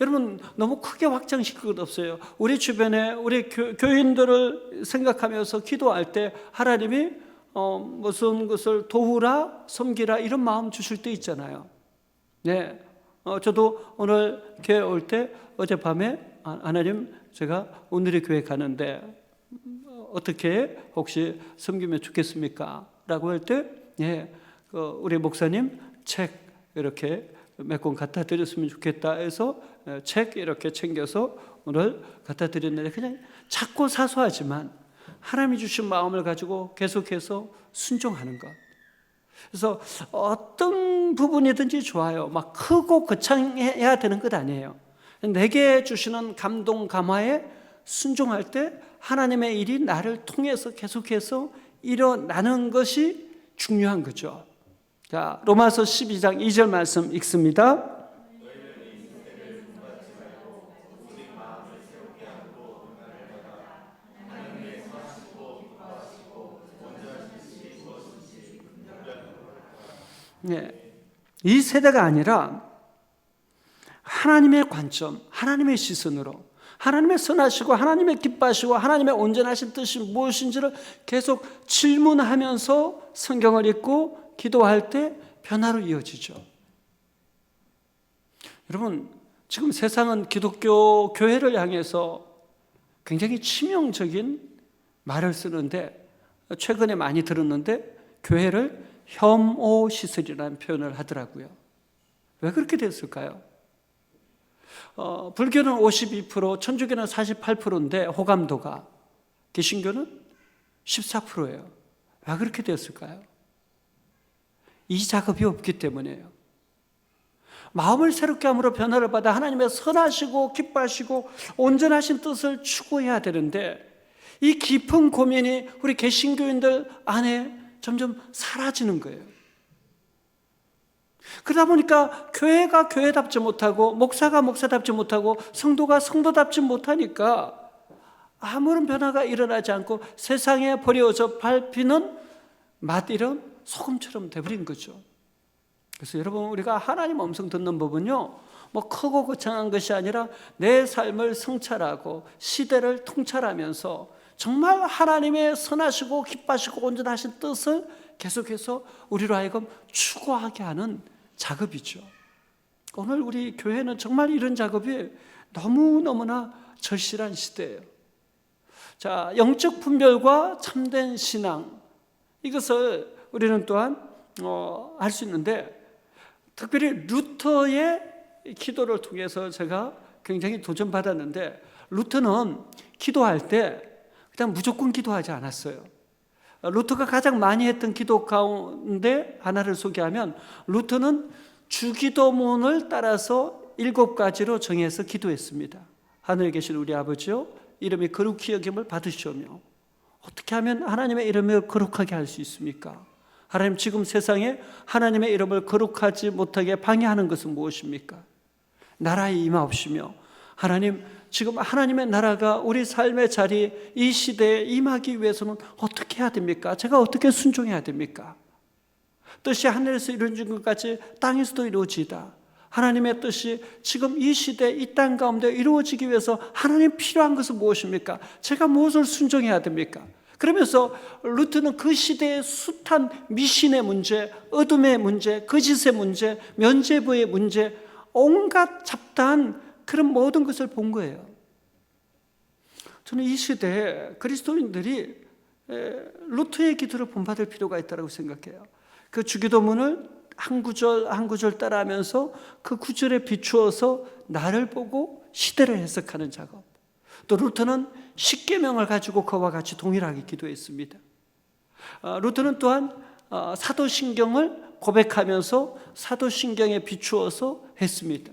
여러분 너무 크게 확장시킬 것 없어요. 우리 주변에 우리 교인들을 생각하면서 기도할 때 하나님이 무슨 것을 도우라 섬기라 이런 마음 주실 때 있잖아요. 네, 저도 오늘 교회 올 때 어젯밤에 하나님 제가 오늘의 교회 가는데 어떻게 혹시 섬기면 좋겠습니까? 라고 할 때 예, 우리 목사님 책 이렇게 몇 권 갖다 드렸으면 좋겠다 해서 책 이렇게 챙겨서 오늘 갖다 드렸는데 그냥 작고 사소하지만 하나님이 주신 마음을 가지고 계속해서 순종하는 것. 그래서 어떤 부분이든지 좋아요. 막 크고 거창해야 되는 것 아니에요. 내게 주시는 감동 감화에 순종할 때 하나님의 일이 나를 통해서 계속해서 일어나는 것이 중요한 거죠. 자, 로마서 12장 2절 말씀 읽습니다. 네, 이 세대가 아니라 하나님의 관점, 하나님의 시선으로 하나님의 선하시고 하나님의 기뻐하시고 하나님의 온전하신 뜻이 무엇인지를 계속 질문하면서 성경을 읽고 기도할 때 변화로 이어지죠. 여러분 지금 세상은 기독교 교회를 향해서 굉장히 치명적인 말을 쓰는데 최근에 많이 들었는데 교회를 혐오시설이라는 표현을 하더라고요. 왜 그렇게 됐을까요? 불교는 52%, 천주교는 48%인데 호감도가, 개신교는 14%예요. 왜 그렇게 됐을까요? 이 작업이 없기 때문이에요. 마음을 새롭게 함으로 변화를 받아 하나님의 선하시고 기뻐하시고 온전하신 뜻을 추구해야 되는데 이 깊은 고민이 우리 개신교인들 안에 점점 사라지는 거예요. 그러다 보니까 교회가 교회답지 못하고 목사가 목사답지 못하고 성도가 성도답지 못하니까 아무런 변화가 일어나지 않고 세상에 버려져 밟히는 맛이런 소금처럼 돼버린 거죠. 그래서 여러분 우리가 하나님 음성 듣는 법은요 뭐 크고 거창한 것이 아니라 내 삶을 성찰하고 시대를 통찰하면서 정말 하나님의 선하시고 기뻐하시고 온전하신 뜻을 계속해서 우리로 하여금 추구하게 하는 작업이죠. 오늘 우리 교회는 정말 이런 작업이 너무너무나 절실한 시대예요. 자, 영적 분별과 참된 신앙 이것을 우리는 또한 할 수 있는데 특별히 루터의 기도를 통해서 제가 굉장히 도전받았는데 루터는 기도할 때 그냥 무조건 기도하지 않았어요. 루터가 가장 많이 했던 기도 가운데 하나를 소개하면 루터는 주기도문을 따라서 7가지로 정해서 기도했습니다. 하늘에 계신 우리 아버지요 이름이 거룩히 여김을 받으시오며 어떻게 하면 하나님의 이름을 거룩하게 할 수 있습니까? 하나님 지금 세상에 하나님의 이름을 거룩하지 못하게 방해하는 것은 무엇입니까? 나라에 임하옵시며 하나님 지금 하나님의 나라가 우리 삶의 자리 이 시대에 임하기 위해서는 어떻게 해야 됩니까? 제가 어떻게 순종해야 됩니까? 뜻이 하늘에서 이루어진 것 같이 땅에서도 이루어지다. 하나님의 뜻이 지금 이 시대 이 땅 가운데 이루어지기 위해서 하나님 필요한 것은 무엇입니까? 제가 무엇을 순종해야 됩니까? 그러면서 루트는 그 시대의 숱한 미신의 문제, 어둠의 문제, 거짓의 문제, 면죄부의 문제, 온갖 잡다한 그런 모든 것을 본 거예요. 저는 이 시대에 그리스도인들이 루트의 기도를 본받을 필요가 있다고 생각해요. 그 주기도문을 한 구절 한 구절 따라하면서 그 구절에 비추어서 나를 보고 시대를 해석하는 작업. 또 루터는 십계명을 가지고 그와 같이 동일하게 기도했습니다. 루터는 또한 사도신경을 고백하면서 사도신경에 비추어서 했습니다.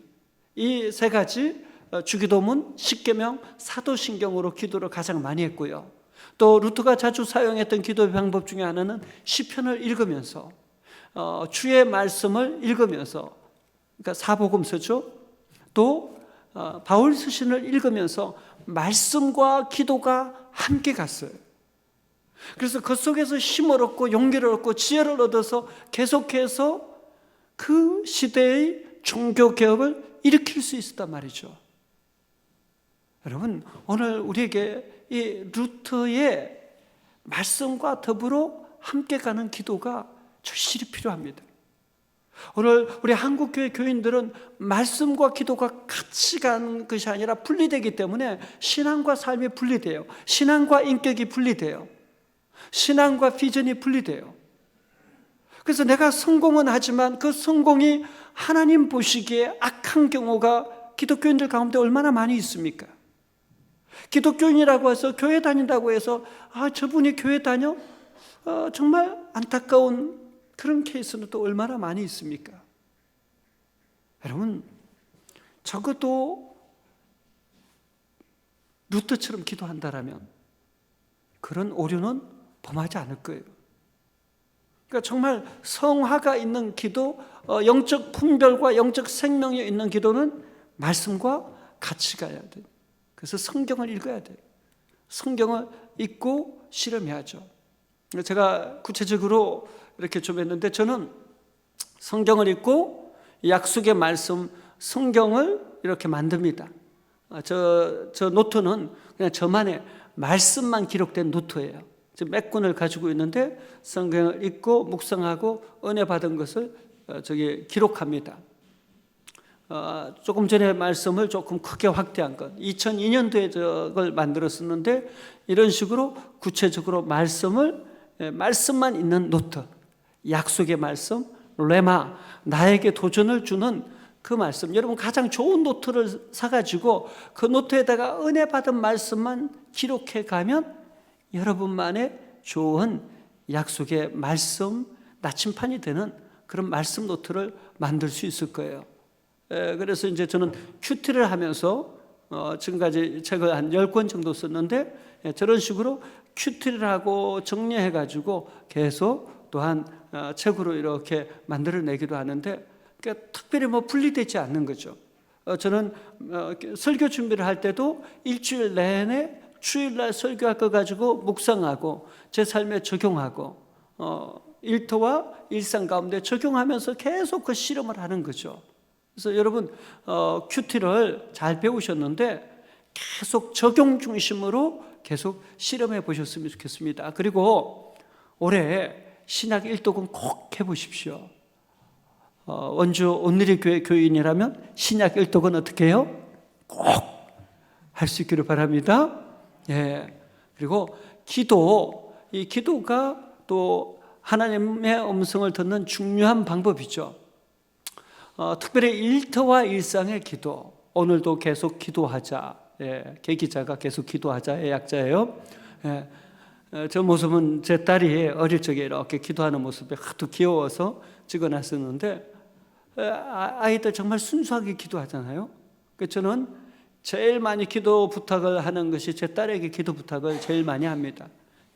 이 세 가지 주기도문, 십계명, 사도신경으로 기도를 가장 많이 했고요. 또 루터가 자주 사용했던 기도의 방법 중에 하나는 시편을 읽으면서 주의 말씀을 읽으면서, 그러니까 사복음서죠. 또 바울 서신을 읽으면서 말씀과 기도가 함께 갔어요. 그래서 그 속에서 힘을 얻고 용기를 얻고 지혜를 얻어서 계속해서 그 시대의 종교개혁을 일으킬 수 있었단 말이죠. 여러분, 오늘 우리에게 이 루터의 말씀과 더불어 함께 가는 기도가 절실히 필요합니다. 오늘 우리 한국교회 교인들은 말씀과 기도가 같이 가는 것이 아니라 분리되기 때문에 신앙과 삶이 분리돼요. 신앙과 인격이 분리돼요. 신앙과 비전이 분리돼요. 그래서 내가 성공은 하지만 그 성공이 하나님 보시기에 악한 경우가 기독교인들 가운데 얼마나 많이 있습니까? 기독교인이라고 해서 교회 다닌다고 해서 저분이 교회 다녀? 정말 안타까운 그런 케이스는 또 얼마나 많이 있습니까? 여러분, 적어도 루터처럼 기도한다라면 그런 오류는 범하지 않을 거예요. 그러니까 정말 성화가 있는 기도, 영적 분별과 영적 생명이 있는 기도는 말씀과 같이 가야 돼요. 그래서 성경을 읽어야 돼요. 성경을 읽고 실험해야죠. 제가 구체적으로 이렇게 좀 했는데, 저는 성경을 읽고 약속의 말씀, 성경을 이렇게 만듭니다. 저 노트는 그냥 저만의 말씀만 기록된 노트예요. 몇 권을 가지고 있는데 성경을 읽고 묵상하고 은혜 받은 것을 기록합니다. 조금 전에 말씀을 조금 크게 확대한 것, 2002년도에 저걸 만들었었는데, 이런 식으로 구체적으로 말씀만 있는 노트, 약속의 말씀, 레마, 나에게 도전을 주는 그 말씀. 여러분, 가장 좋은 노트를 사가지고 그 노트에다가 은혜 받은 말씀만 기록해 가면 여러분만의 좋은 약속의 말씀 나침판이 되는 그런 말씀 노트를 만들 수 있을 거예요. 그래서 이제 저는 큐티를 하면서 지금까지 책을 한 10권 정도 썼는데, 저런 식으로 큐티를 하고 정리해가지고 계속 또한 책으로 이렇게 만들어내기도 하는데, 그러니까 특별히 분리되지 않는 거죠. 저는 설교 준비를 할 때도 일주일 내내 주일날 설교할 거 가지고 묵상하고 제 삶에 적용하고 일터와 일상 가운데 적용하면서 계속 그 실험을 하는 거죠. 그래서 여러분, 큐티를 잘 배우셨는데 계속 적용 중심으로 계속 실험해 보셨으면 좋겠습니다. 그리고 올해 신약 1독은 꼭 해보십시오. 원주 온누리 교회 교인이라면 신약 1독은 어떻게 해요? 꼭 할 수 있기를 바랍니다. 예. 그리고 이 기도가 또 하나님의 음성을 듣는 중요한 방법이죠. 특별히 일터와 일상의 기도, 오늘도 계속 기도하자. 예, 계기자가 계속 기도하자의 약자예요. 예, 저 모습은 제 딸이 어릴 적에 이렇게 기도하는 모습이 하도 귀여워서 찍어놨었는데, 아이들 정말 순수하게 기도하잖아요. 그래서 저는 제일 많이 기도 부탁을 하는 것이 제 딸에게 기도 부탁을 제일 많이 합니다.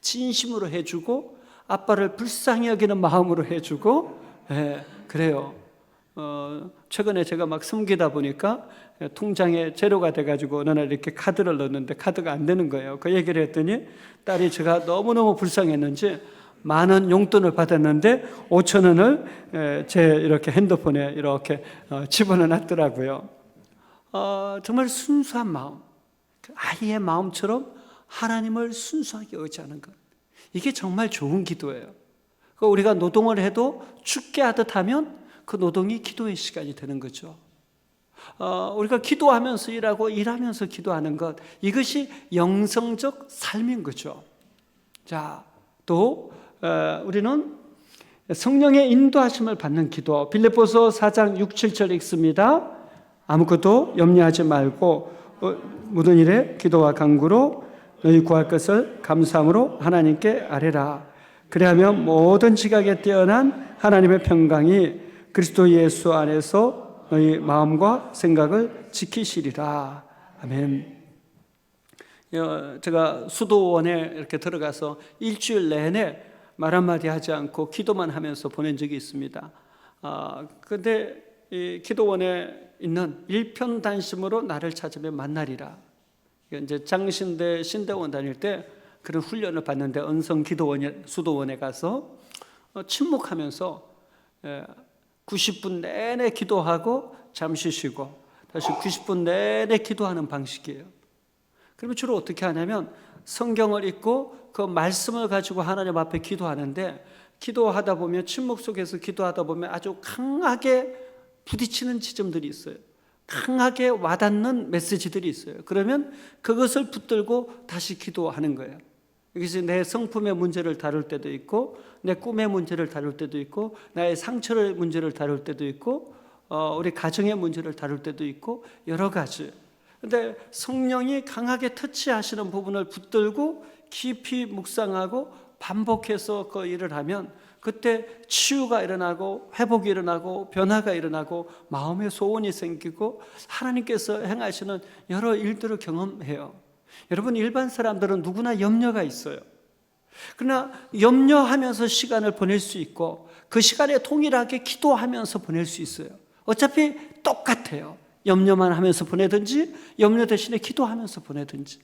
진심으로 해주고 아빠를 불쌍히 여기는 마음으로 해주고, 예, 그래요. 최근에 제가 막 숨기다 보니까 통장에 제로가 돼가지고 어느 날 이렇게 카드를 넣었는데 카드가 안 되는 거예요. 그 얘기를 했더니 딸이 제가 너무너무 불쌍했는지 많은 용돈을 받았는데 5천 원을 제 이렇게 핸드폰에 이렇게 집어넣어 놨더라고요. 정말 순수한 마음, 아이의 마음처럼 하나님을 순수하게 의지하는 것. 이게 정말 좋은 기도예요. 우리가 노동을 해도 죽게 하듯 하면 그 노동이 기도의 시간이 되는 거죠. 우리가 기도하면서 일하고 일하면서 기도하는 것, 이것이 영성적 삶인 거죠. 자, 또 우리는 성령의 인도하심을 받는 기도, 빌립보서 4장 6, 7절 읽습니다. 아무것도 염려하지 말고 모든 일에 기도와 간구로 너희 구할 것을 감사함으로 하나님께 아뢰라. 그리하면 모든 지각에 뛰어난 하나님의 평강이 그리스도 예수 안에서 너희 마음과 생각을 지키시리라. 아멘. 제가 수도원에 이렇게 들어가서 일주일 내내 말 한마디 하지 않고 기도만 하면서 보낸 적이 있습니다. 그런데 이 기도원에 있는 일편단심으로 나를 찾으면 만나리라. 이제 장신대 신대원 다닐 때 그런 훈련을 받는데 은성 기도원에 수도원에 가서 침묵하면서 90분 내내 기도하고 잠시 쉬고 다시 90분 내내 기도하는 방식이에요. 그러면 주로 어떻게 하냐면 성경을 읽고 그 말씀을 가지고 하나님 앞에 기도하는데, 기도하다 보면 침묵 속에서 기도하다 보면 아주 강하게 부딪히는 지점들이 있어요. 강하게 와닿는 메시지들이 있어요. 그러면 그것을 붙들고 다시 기도하는 거예요. 여기서 내 성품의 문제를 다룰 때도 있고, 내 꿈의 문제를 다룰 때도 있고, 나의 상처의 문제를 다룰 때도 있고, 우리 가정의 문제를 다룰 때도 있고, 여러 가지. 근데 성령이 강하게 터치하시는 부분을 붙들고 깊이 묵상하고 반복해서 그 일을 하면 그때 치유가 일어나고 회복이 일어나고 변화가 일어나고 마음의 소원이 생기고 하나님께서 행하시는 여러 일들을 경험해요. 여러분, 일반 사람들은 누구나 염려가 있어요. 그러나 염려하면서 시간을 보낼 수 있고 그 시간에 동일하게 기도하면서 보낼 수 있어요. 어차피 똑같아요. 염려만 하면서 보내든지 염려 대신에 기도하면서 보내든지.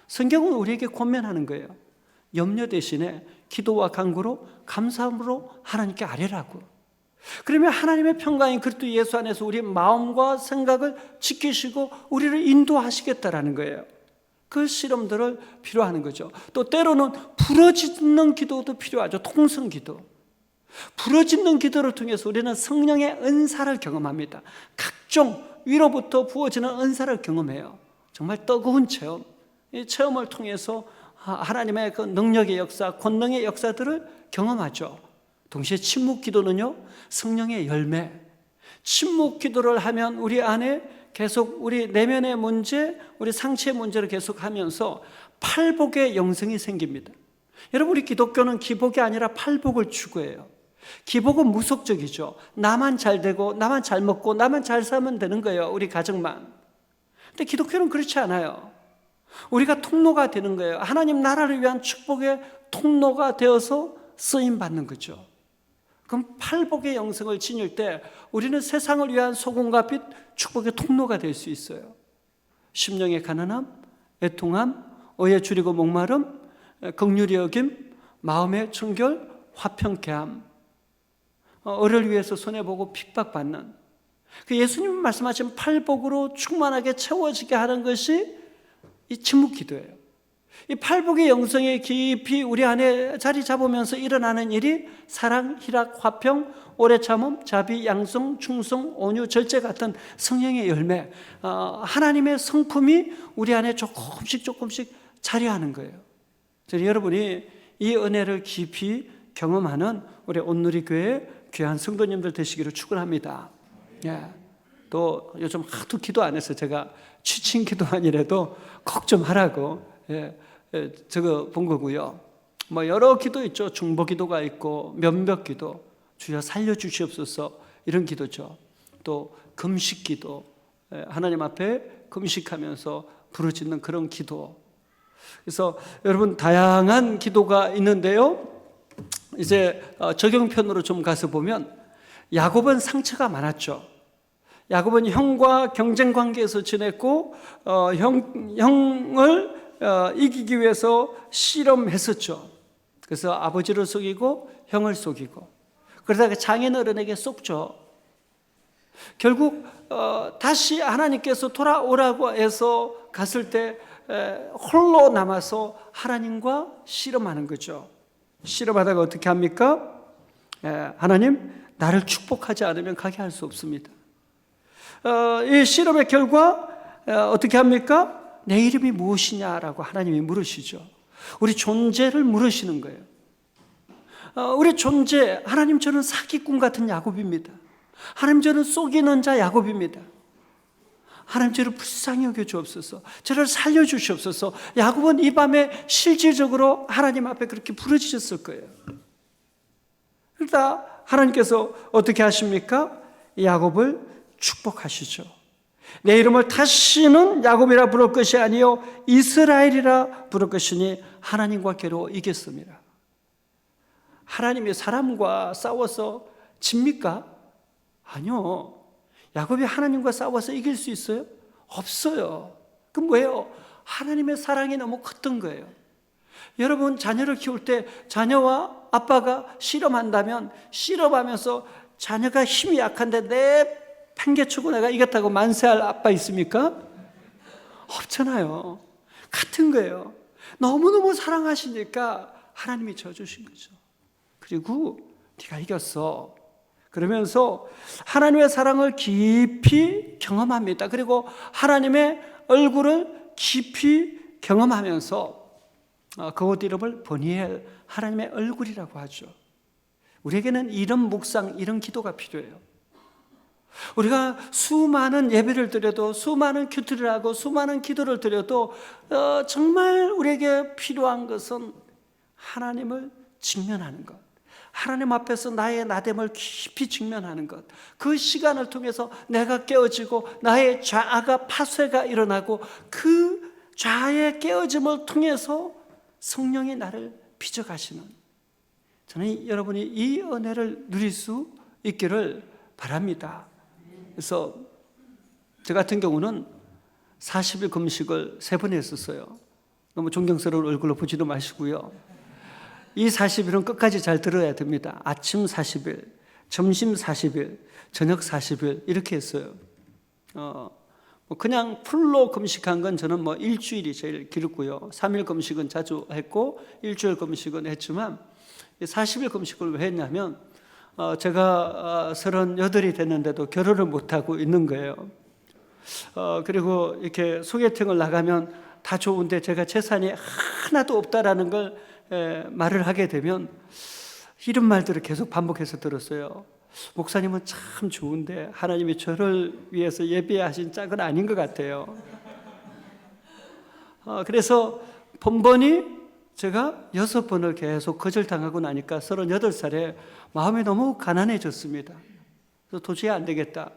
성경은 우리에게 권면하는 거예요. 염려 대신에 기도와 간구로 감사함으로 하나님께 아뢰라고. 그러면 하나님의 평강인 그리스도 예수 안에서 우리 마음과 생각을 지키시고 우리를 인도하시겠다라는 거예요. 그 실험들을 필요하는 거죠. 또 때로는 부르짖는 기도도 필요하죠. 통성기도. 부르짖는 기도를 통해서 우리는 성령의 은사를 경험합니다. 각종 위로부터 부어지는 은사를 경험해요. 정말 뜨거운 체험. 이 체험을 통해서 하나님의 그 능력의 역사, 권능의 역사들을 경험하죠. 동시에 침묵 기도는요, 성령의 열매. 침묵 기도를 하면 우리 안에 계속 우리 내면의 문제, 우리 상처의 문제를 계속하면서 팔복의 영성이 생깁니다. 여러분, 우리 기독교는 기복이 아니라 팔복을 추구해요. 기복은 무속적이죠. 나만 잘 되고 나만 잘 먹고 나만 잘 살면 되는 거예요. 우리 가정만. 근데 기독교는 그렇지 않아요. 우리가 통로가 되는 거예요. 하나님 나라를 위한 축복의 통로가 되어서 쓰임받는 거죠. 그럼 팔복의 영성을 지닐 때 우리는 세상을 위한 소금과 빛, 축복의 통로가 될 수 있어요. 심령의 가난함, 애통함, 의에 줄이고 목마름, 긍휼히 여김, 마음의 청결, 화평케 함, 을을 위해서 손해보고 핍박받는, 그 예수님이 말씀하신 팔복으로 충만하게 채워지게 하는 것이 이 침묵 기도예요. 이 팔복의 영성에 깊이 우리 안에 자리 잡으면서 일어나는 일이 사랑, 희락, 화평, 오래 참음, 자비, 양성, 충성, 온유, 절제 같은 성령의 열매, 하나님의 성품이 우리 안에 조금씩 자리하는 거예요. 여러분이 이 은혜를 깊이 경험하는 우리 온누리교회 귀한 성도님들 되시기를 축원합니다. 예. 또 요즘 하도 기도 안 해서 제가 취침 기도만이라도 꼭 좀 하라고 저거 본 거고요. 뭐 여러 기도 있죠. 중보 기도가 있고 면벽 기도, 주여 살려주시옵소서, 이런 기도죠. 또 금식 기도, 하나님 앞에 금식하면서 부르짖는 그런 기도. 그래서 여러분, 다양한 기도가 있는데요. 이제 적용편으로 좀 가서 보면, 야곱은 상처가 많았죠. 야곱은 형과 경쟁 관계에서 지냈고 형을 이기기 위해서 씨름했었죠. 그래서 아버지를 속이고 형을 속이고 그러다가 장인어른에게 속죠. 결국 다시 하나님께서 돌아오라고 해서 갔을 때 홀로 남아서 하나님과 씨름하는 거죠. 실험하다가 어떻게 합니까? 하나님, 나를 축복하지 않으면 가게 할 수 없습니다. 이 실험의 결과 어떻게 합니까? 내 이름이 무엇이냐라고 하나님이 물으시죠. 우리 존재를 물으시는 거예요. 우리 존재, 하나님, 저는 사기꾼 같은 야곱입니다. 하나님, 저는 속이는 자 야곱입니다. 하나님, 저를 불쌍히 여겨 주옵소서. 저를 살려 주시옵소서. 야곱은 이 밤에 실질적으로 하나님 앞에 그렇게 부르짖었을 거예요. 그러다 하나님께서 어떻게 하십니까? 야곱을 축복하시죠. 내 이름을 다시는 야곱이라 부를 것이 아니요 이스라엘이라 부를 것이니 하나님과 겨루어 이겼습니다. 하나님이 사람과 싸워서 집니까? 아니요. 야곱이 하나님과 싸워서 이길 수 있어요? 없어요. 그럼 뭐예요? 하나님의 사랑이 너무 컸던 거예요. 여러분, 자녀를 키울 때 자녀와 아빠가 실험한다면 실험하면서 자녀가 힘이 약한데 내 팽개치고 내가 이겼다고 만세할 아빠 있습니까? 없잖아요. 같은 거예요. 너무너무 사랑하시니까 하나님이 져주신 거죠. 그리고 네가 이겼어. 그러면서 하나님의 사랑을 깊이 경험합니다. 그리고 하나님의 얼굴을 깊이 경험하면서 그곳 이름을 버니엘, 하나님의 얼굴이라고 하죠. 우리에게는 이런 묵상, 이런 기도가 필요해요. 우리가 수많은 예배를 드려도, 수많은 큐티를 하고 수많은 기도를 드려도 정말 우리에게 필요한 것은 하나님을 직면하는 것, 하나님 앞에서 나의 나됨을 깊이 직면하는 것, 그 시간을 통해서 내가 깨어지고 나의 좌아가 파쇄가 일어나고 그 좌의 깨어짐을 통해서 성령이 나를 빚어가시는, 저는 여러분이 이 은혜를 누릴 수 있기를 바랍니다. 그래서 저 같은 경우는 40일 금식을 3번 했었어요. 너무 존경스러운 얼굴로 보지도 마시고요. 이 40일은 끝까지 잘 들어야 됩니다. 아침 40일, 점심 40일, 저녁 40일 이렇게 했어요. 그냥 풀로 금식한 건 저는 일주일이 제일 길었고요. 3일 금식은 자주 했고 일주일 금식은 했지만 40일 금식을 왜 했냐면 제가 38이 됐는데도 결혼을 못하고 있는 거예요. 그리고 이렇게 소개팅을 나가면 다 좋은데 제가 재산이 하나도 없다라는 걸 말을 하게 되면 이런 말들을 계속 반복해서 들었어요. 목사님은 참 좋은데 하나님이 저를 위해서 예비하신 짝은 아닌 것 같아요. 그래서 번번이 제가 6번을 계속 거절당하고 나니까 38살에 마음이 너무 가난해졌습니다. 그래서 도저히 안 되겠다.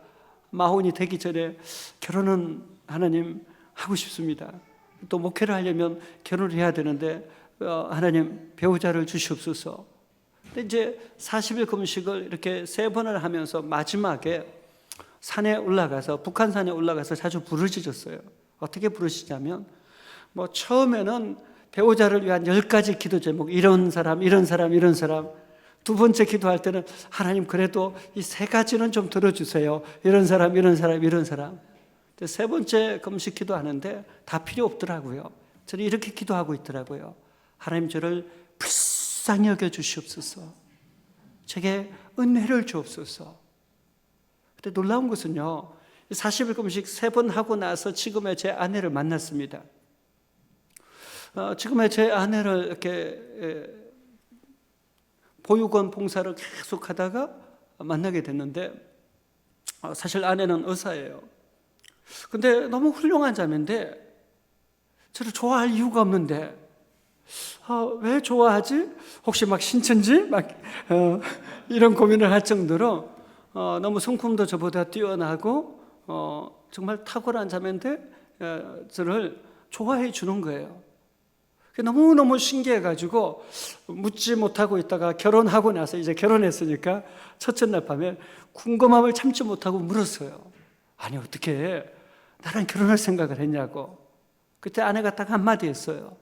마흔이 되기 전에 결혼은 하나님 하고 싶습니다. 또 목회를 하려면 결혼을 해야 되는데 하나님 배우자를 주시옵소서. 근데 이제 40일 금식을 이렇게 3번을 하면서 마지막에 산에 올라가서, 북한산에 올라가서 자주 부르짖었어요. 어떻게 부르시냐면 처음에는 배우자를 위한 10가지 기도 제목, 이런 사람, 이런 사람, 이런 사람. 두 번째 기도할 때는 하나님 그래도 이 3가지는 좀 들어주세요. 이런 사람, 이런 사람, 이런 사람. 세 번째 금식 기도하는데 다 필요 없더라고요. 저는 이렇게 기도하고 있더라고요. 하나님, 저를 불쌍히 여겨 주시옵소서. 제게 은혜를 주옵소서. 근데 놀라운 것은요, 40일 금식 3번 하고 나서 지금의 제 아내를 만났습니다. 지금의 제 아내를 이렇게 보육원 봉사를 계속 하다가 만나게 됐는데, 사실 아내는 의사예요. 근데 너무 훌륭한 자매인데 저를 좋아할 이유가 없는데, 왜 좋아하지? 혹시 신천지? 이런 고민을 할 정도로 너무 성품도 저보다 뛰어나고 정말 탁월한 자매인데 저를 좋아해 주는 거예요. 너무너무 신기해가지고 묻지 못하고 있다가 결혼하고 나서 이제 결혼했으니까 첫째 날 밤에 궁금함을 참지 못하고 물었어요. 아니, 어떻게 나랑 결혼할 생각을 했냐고. 그때 아내가 딱 한마디 했어요.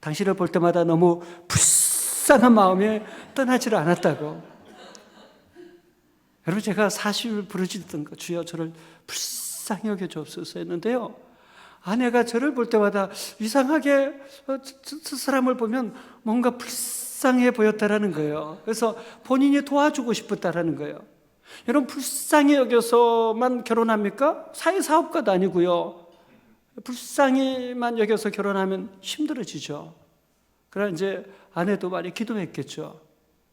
당신을 볼 때마다 너무 불쌍한 마음에 떠나지를 않았다고. 여러분, 제가 40일 부르짖던 거, 주여 저를 불쌍히 여겨 주옵소서 했는데요, 아내가 저를 볼 때마다 이상하게 저 사람을 보면 뭔가 불쌍해 보였다라는 거예요. 그래서 본인이 도와주고 싶었다라는 거예요. 여러분, 불쌍히 여겨서만 결혼합니까? 사회사업가도 아니고요. 불쌍히만 여겨서 결혼하면 힘들어지죠. 그러나 이제 아내도 많이 기도했겠죠.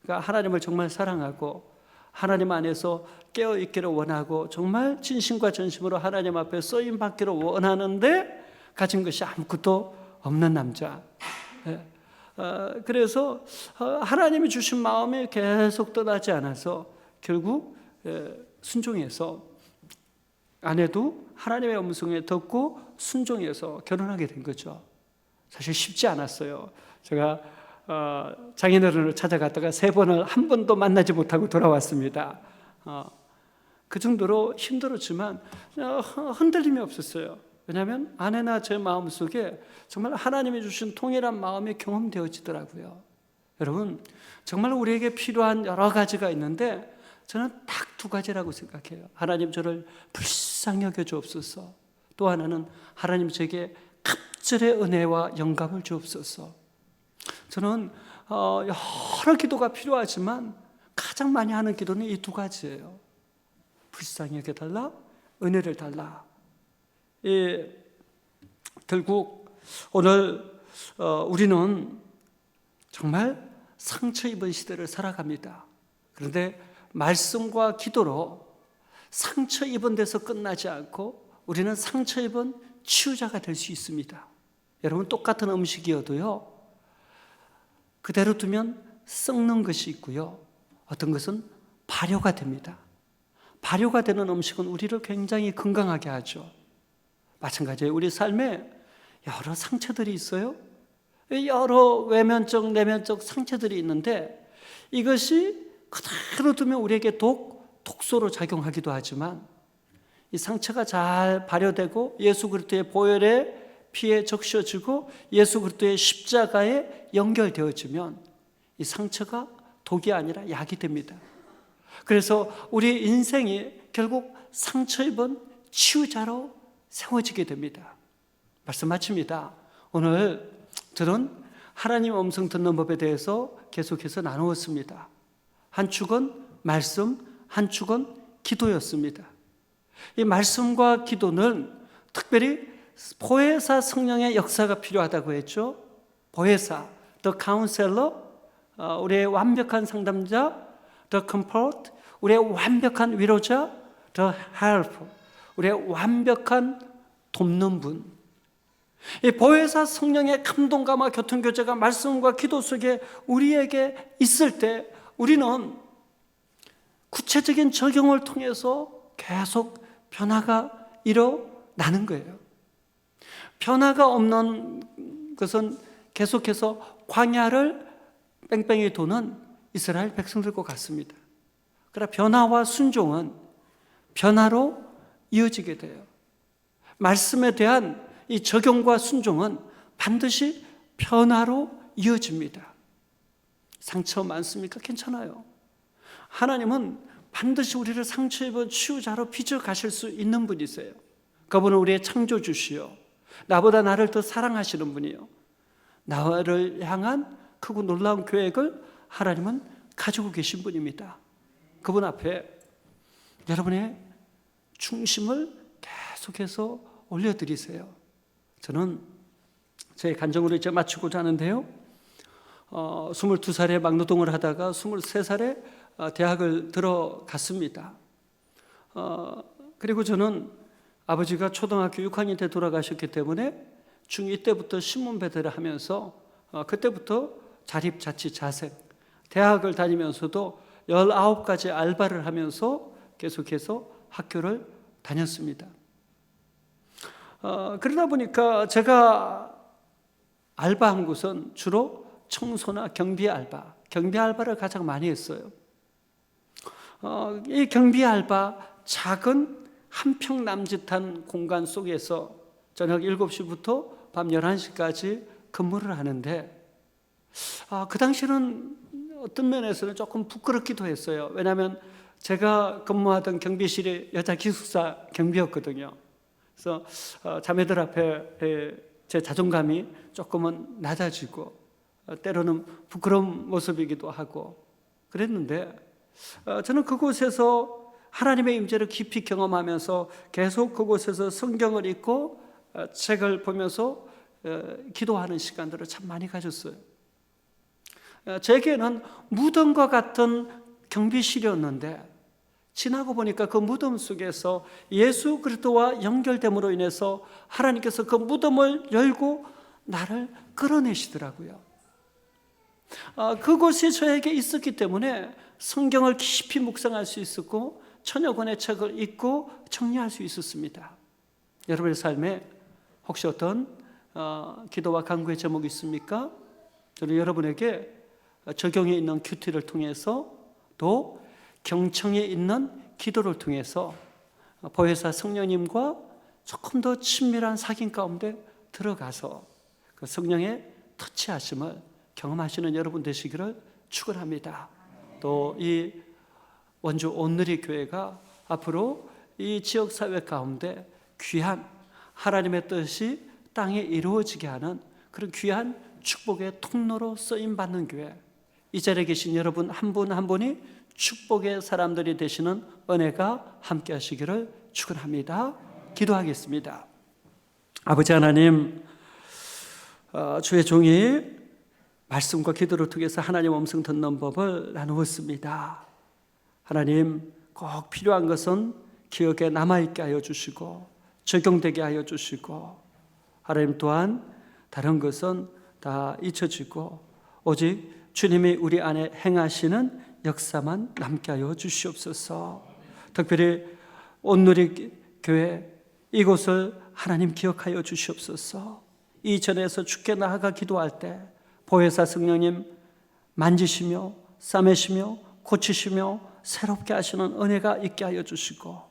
그러니까 하나님을 정말 사랑하고 하나님 안에서 깨어있기를 원하고 정말 진심과 전심으로 하나님 앞에 쓰임받기를 원하는데 가진 것이 아무것도 없는 남자. 그래서 하나님이 주신 마음이 계속 떠나지 않아서 결국 순종해서 아내도 하나님의 음성에 듣고 순종해서 결혼하게 된 거죠. 사실 쉽지 않았어요. 제가 장인어른을 찾아갔다가 3번을 한 번도 만나지 못하고 돌아왔습니다. 그 정도로 힘들었지만 흔들림이 없었어요. 왜냐하면 아내나 제 마음속에 정말 하나님이 주신 통일한 마음이 경험되어지더라고요. 여러분, 정말 우리에게 필요한 여러 가지가 있는데 저는 딱 2가지라고 생각해요. 하나님 저를 불쌍히 여겨 주옵소서. 또 하나는 하나님 제게 갑절의 은혜와 영감을 주옵소서. 저는 여러 기도가 필요하지만 가장 많이 하는 기도는 이 2가지예요. 불쌍히 여겨달라, 은혜를 달라. 결국 오늘 우리는 정말 상처 입은 시대를 살아갑니다. 그런데 말씀과 기도로 상처 입은 데서 끝나지 않고 우리는 상처 입은 치유자가 될 수 있습니다. 여러분, 똑같은 음식이어도요, 그대로 두면 썩는 것이 있고요, 어떤 것은 발효가 됩니다. 발효가 되는 음식은 우리를 굉장히 건강하게 하죠. 마찬가지예요. 우리 삶에 여러 상처들이 있어요. 여러 외면적, 내면적 상처들이 있는데 이것이 그대로 두면 우리에게 독소로 작용하기도 하지만 이 상처가 잘 발효되고 예수 그리스도의 보혈의 피에 적셔지고 예수 그리스도의 십자가에 연결되어지면 이 상처가 독이 아니라 약이 됩니다. 그래서 우리 인생이 결국 상처 입은 치유자로 세워지게 됩니다. 말씀 마칩니다. 오늘 저는 하나님 음성 듣는 법에 대해서 계속해서 나누었습니다. 한 축은 말씀, 한 축은 기도였습니다. 이 말씀과 기도는 특별히 보혜사 성령의 역사가 필요하다고 했죠. 보혜사, the counselor, 우리의 완벽한 상담자, the comfort, 우리의 완벽한 위로자, the help, 우리의 완벽한 돕는 분. 이 보혜사 성령의 감동감과 교통교제가 말씀과 기도 속에 우리에게 있을 때 우리는 구체적인 적용을 통해서 계속 변화가 일어나는 거예요. 변화가 없는 것은 계속해서 광야를 뺑뺑이 도는 이스라엘 백성들과 같습니다. 그러나 변화와 순종은 변화로 이어지게 돼요. 말씀에 대한 이 적용과 순종은 반드시 변화로 이어집니다. 상처 많습니까? 괜찮아요. 하나님은 반드시 우리를 상처 입은 치유자로 빚어가실 수 있는 분이세요. 그분은 우리의 창조주시요, 나보다 나를 더 사랑하시는 분이요, 나를 향한 크고 놀라운 계획을 하나님은 가지고 계신 분입니다. 그분 앞에 여러분의 중심을 계속해서 올려드리세요. 저는 제 간증으로 이제 마치고자 하는데요, 22살에 막노동을 하다가 23살에 대학을 들어갔습니다. 그리고 저는 아버지가 초등학교 6학년 때 돌아가셨기 때문에 중2 때부터 신문 배달을 하면서 그때부터 자립자치자생, 대학을 다니면서도 19가지 알바를 하면서 계속해서 학교를 다녔습니다. 그러다 보니까 제가 알바한 곳은 주로 청소나 경비 알바를 가장 많이 했어요. 이 경비 알바, 작은 한평 남짓한 공간 속에서 저녁 7시부터 밤 11시까지 근무를 하는데 그 당시는 어떤 면에서는 조금 부끄럽기도 했어요. 왜냐하면 제가 근무하던 경비실이 여자 기숙사 경비였거든요. 그래서 자매들 앞에 제 자존감이 조금은 낮아지고 때로는 부끄러운 모습이기도 하고 그랬는데 저는 그곳에서 하나님의 임재를 깊이 경험하면서 계속 그곳에서 성경을 읽고 책을 보면서 기도하는 시간들을 참 많이 가졌어요. 제게는 무덤과 같은 경비실이었는데 지나고 보니까 그 무덤 속에서 예수 그리스도와 연결됨으로 인해서 하나님께서 그 무덤을 열고 나를 끌어내시더라고요. 그곳이 저에게 있었기 때문에 성경을 깊이 묵상할 수 있었고 천여 권의 책을 읽고 정리할 수 있었습니다. 여러분의 삶에 혹시 어떤 기도와 간구의 제목이 있습니까? 저는 여러분에게 적용에 있는 큐티를 통해서 또 경청에 있는 기도를 통해서 보혜사 성령님과 조금 더 친밀한 사귐 가운데 들어가서 그 성령의 터치하심을 경험하시는 여러분 되시기를 축원합니다. 또 이 원주 온누리 교회가 앞으로 이 지역사회 가운데 귀한 하나님의 뜻이 땅에 이루어지게 하는 그런 귀한 축복의 통로로 쓰임받는 교회, 이 자리에 계신 여러분 한 분 한 분이 축복의 사람들이 되시는 은혜가 함께 하시기를 축원합니다. 기도하겠습니다. 아버지 하나님, 주의 종이 말씀과 기도를 통해서 하나님 음성 듣는 법을 나누었습니다. 하나님, 꼭 필요한 것은 기억에 남아있게 하여 주시고 적용되게 하여 주시고, 하나님 또한 다른 것은 다 잊혀지고 오직 주님이 우리 안에 행하시는 역사만 남게 하여 주시옵소서. 특별히 온누리 교회 이곳을 하나님 기억하여 주시옵소서. 이 전에서 주께 나아가 기도할 때 보혜사 성령님 만지시며 싸매시며 고치시며 새롭게 하시는 은혜가 있게 하여 주시고,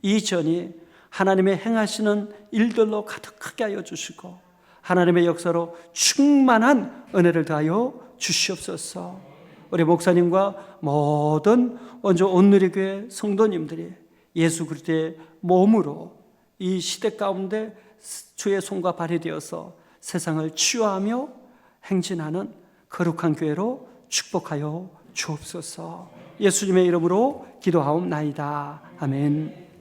이 전이 하나님의 행하시는 일들로 가득하게 하여 주시고 하나님의 역사로 충만한 은혜를 더하여 주시옵소서. 우리 목사님과 모든 원주 온누리교회 성도님들이 예수 그리스도의 몸으로 이 시대 가운데 주의 손과 발이 되어서 세상을 치유하며 행진하는 거룩한 교회로 축복하여 주옵소서. 예수님의 이름으로 기도하옵나이다. 아멘.